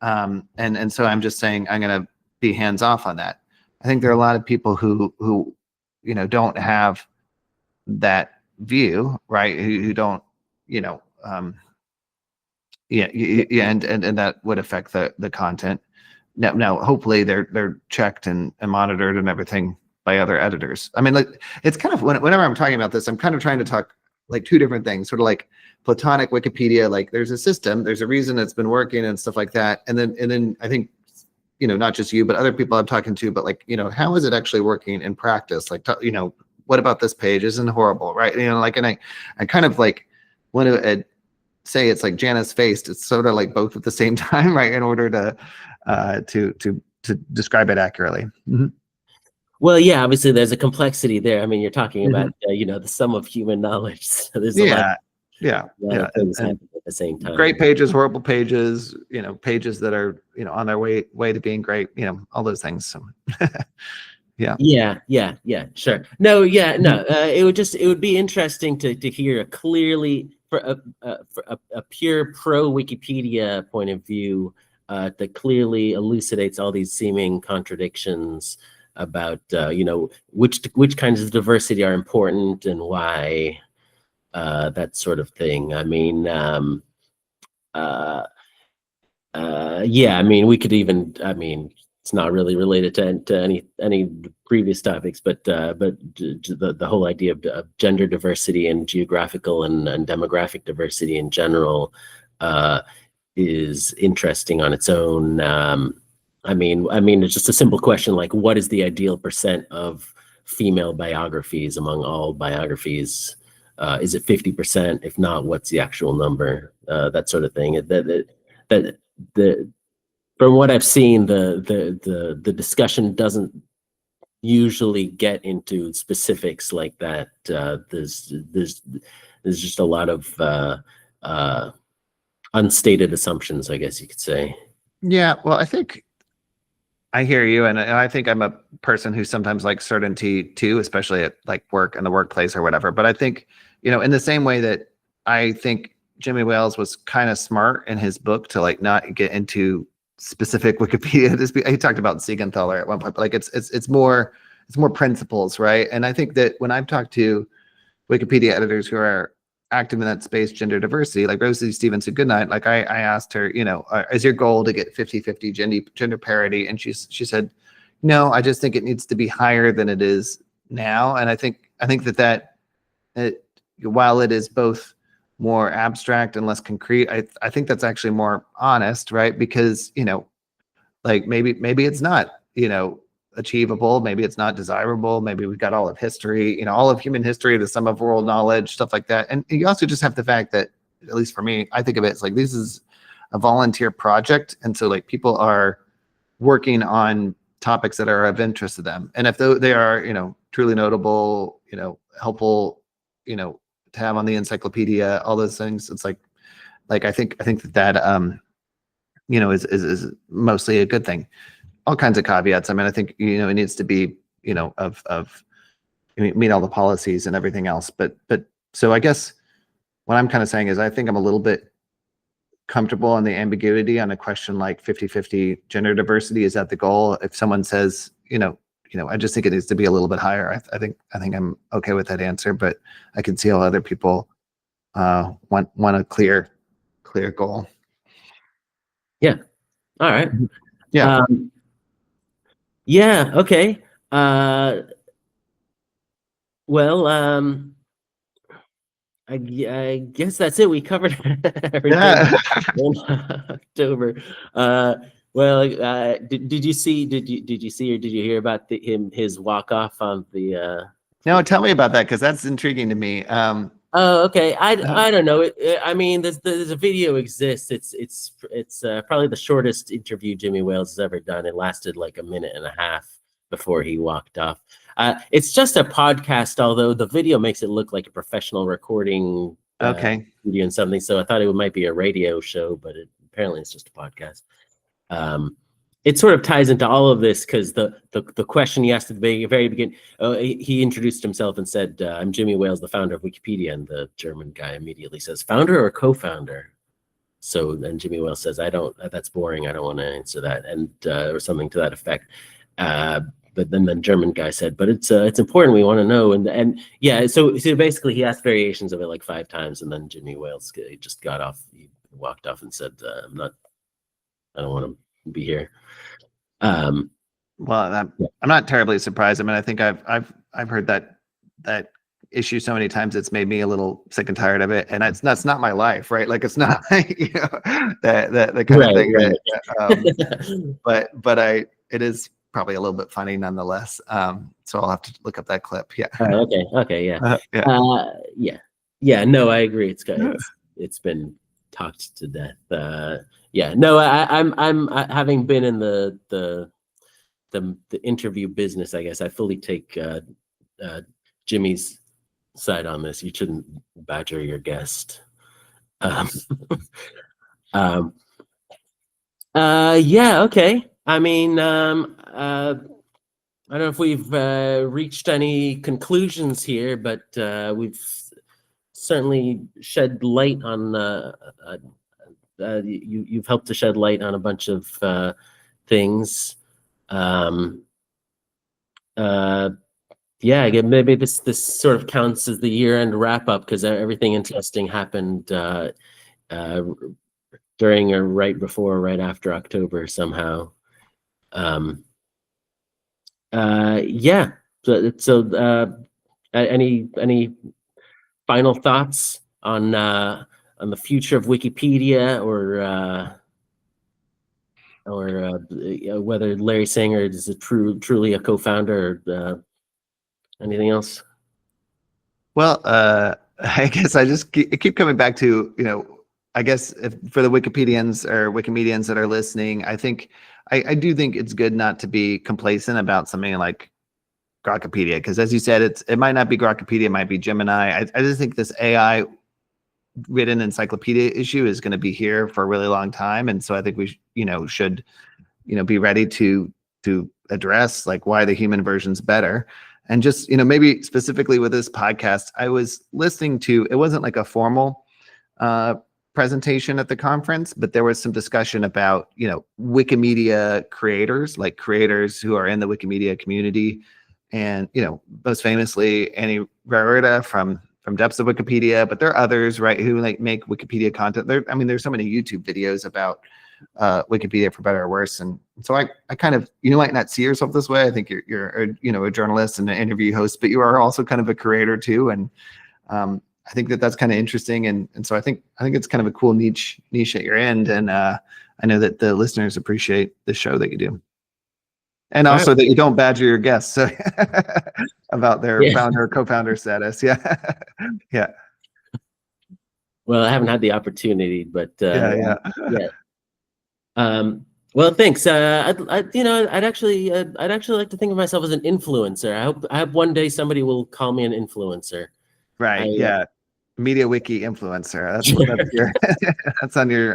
And so I'm just saying I'm going to be hands off on that. I think there are a lot of people who don't have that view, right? Who don't, and that would affect the content. Now, hopefully they're checked and monitored and everything by other editors. I mean, like it's kind of whenever I'm talking about this, I'm kind of trying to talk like two different things, sort of like platonic Wikipedia. Like there's a system, there's a reason it's been working and stuff like that. And then I think not just you, but other people I'm talking to, but like how is it actually working in practice? Like what about this page? Isn't horrible, right? Like, and I kind of like want to say it's like Janus faced. It's sort of like both at the same time, right? In order to describe it accurately. Mm-hmm. Well, yeah, obviously there's a complexity there. I mean, you're talking about the sum of human knowledge. So there's a lot of things happening at the same time. Great pages, horrible pages, pages that are on their way to being great, all those things. So Yeah, sure. No, it would be interesting to hear clearly for a pure pro Wikipedia point of view that clearly elucidates all these seeming contradictions about which kinds of diversity are important and why, that sort of thing. I mean, we could even, it's not really related to any previous topics, but the whole idea of gender diversity and geographical and demographic diversity in general is interesting on its own. It's just a simple question like, what is the ideal percent of female biographies among all biographies? Is it 50%? If not, what's the actual number? That sort of thing. from what I've seen, the discussion doesn't usually get into specifics like that. There's just a lot of unstated assumptions, I guess you could say. Yeah, well, I think I hear you, and I think I'm a person who sometimes likes certainty too, especially at like work and the workplace or whatever. But I think, in the same way that I think Jimmy Wales was kind of smart in his book to like not get into specific Wikipedia. He talked about Siegenthaler at one point, but like it's more principles, right? And I think that when I've talked to Wikipedia editors who are active in that space, gender diversity, like Rosie Stevenson Goodnight, like I asked her, is your goal to get 50-50 gender parity? And she said, no, I just think it needs to be higher than it is now. And I think that while it is both more abstract and less concrete, I think that's actually more honest, right? Because, like maybe it's not, achievable, maybe it's not desirable, maybe we've got all of history, all of human history, the sum of world knowledge, stuff like that. And you also just have the fact that, at least for me, I think of it as like this is a volunteer project, and so like people are working on topics that are of interest to them, and if they are truly notable, helpful, to have on the encyclopedia, all those things, it's like I think that is mostly a good thing. All kinds of caveats. I mean, I think it needs to be meet all the policies and everything else. But so I guess what I'm kind of saying is I think I'm a little bit comfortable on the ambiguity on a question like 50-50 gender diversity. Is that the goal? If someone says I just think it needs to be a little bit higher, I think I'm okay with that answer. But I can see how other people want a clear goal. Yeah. All right. Yeah. Yeah. Okay. Well, I guess that's it. We covered everything in October. Did you see or did you hear about his walk off on the? No, tell me about that, because that's intriguing to me. Oh, okay. I don't know. I mean, there's a video exists. It's probably the shortest interview Jimmy Wales has ever done. It lasted like a minute and a half before he walked off. It's just a podcast, although the video makes it look like a professional recording video and something. So I thought it might be a radio show, but apparently it's just a podcast. It sort of ties into all of this because the question he asked at the very beginning, he introduced himself and said, I'm Jimmy Wales, the founder of Wikipedia. And the German guy immediately says, founder or co-founder? So then Jimmy Wales says, that's boring. I don't want to answer that. And or something to that effect. But then the German guy said, but it's important. We want to know. And yeah, so basically he asked variations of it like 5 times. And then Jimmy Wales just got off. He walked off and said, I don't want to be here. Well, I'm not terribly surprised. I mean, I think I've heard that issue so many times it's made me a little sick and tired of it, and that's not my life, right? Like it's not the kind of thing. Right. But it is probably a little bit funny nonetheless. So I'll have to look up that clip. Yeah. Okay. Yeah. No, I agree. It's been talked to death. Yeah. No, I'm having been in the interview business, I guess I fully take Jimmy's side on this. You shouldn't badger your guest. Yeah. Okay. I mean, I don't know if we've reached any conclusions here, but we've certainly shed light on. You've helped to shed light on a bunch of things. Yeah, again, maybe this sort of counts as the year-end wrap-up because everything interesting happened during or right before or right after October somehow. Yeah. So any final thoughts on the future of Wikipedia or whether Larry Sanger is truly a co-founder or anything else? Well, I guess I just keep coming back to, I guess for the Wikipedians or Wikimedians that are listening, I do think it's good not to be complacent about something like Grokpedia, because as you said, it might not be Grokpedia, it might be Gemini. I just think this AI written encyclopedia issue is going to be here for a really long time, and so I think we should be ready to address like why the human version's better. And just maybe specifically with this podcast, I was listening to, it wasn't like a formal presentation at the conference, but there was some discussion about Wikimedia creators, like creators who are in the Wikimedia community. And most famously Annie Rarita from Depths of Wikipedia, but there are others, right, who like make Wikipedia content. There's so many YouTube videos about Wikipedia, for better or worse. And so I kind of, might not see yourself this way. I think you're a journalist and an interview host, but you are also kind of a creator too. And I think that's kind of interesting. And so I think it's kind of a cool niche at your end. And I know that the listeners appreciate the show that you do. And also that you don't badger your guests so about their founder or co-founder status. Yeah. Yeah. Well, I haven't had the opportunity, but yeah. Well, thanks. I'd actually like to think of myself as an influencer. I hope one day somebody will call me an influencer. Right. Yeah. MediaWiki influencer. That's your that's on your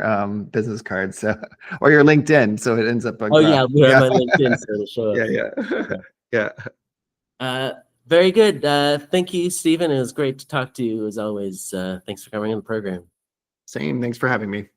business card. So, or your LinkedIn. So it ends up on. Oh yeah, my LinkedIn so to show up. Yeah. Very good. Thank you, Stephen. It was great to talk to you as always. Thanks for coming on the program. Same. Thanks for having me.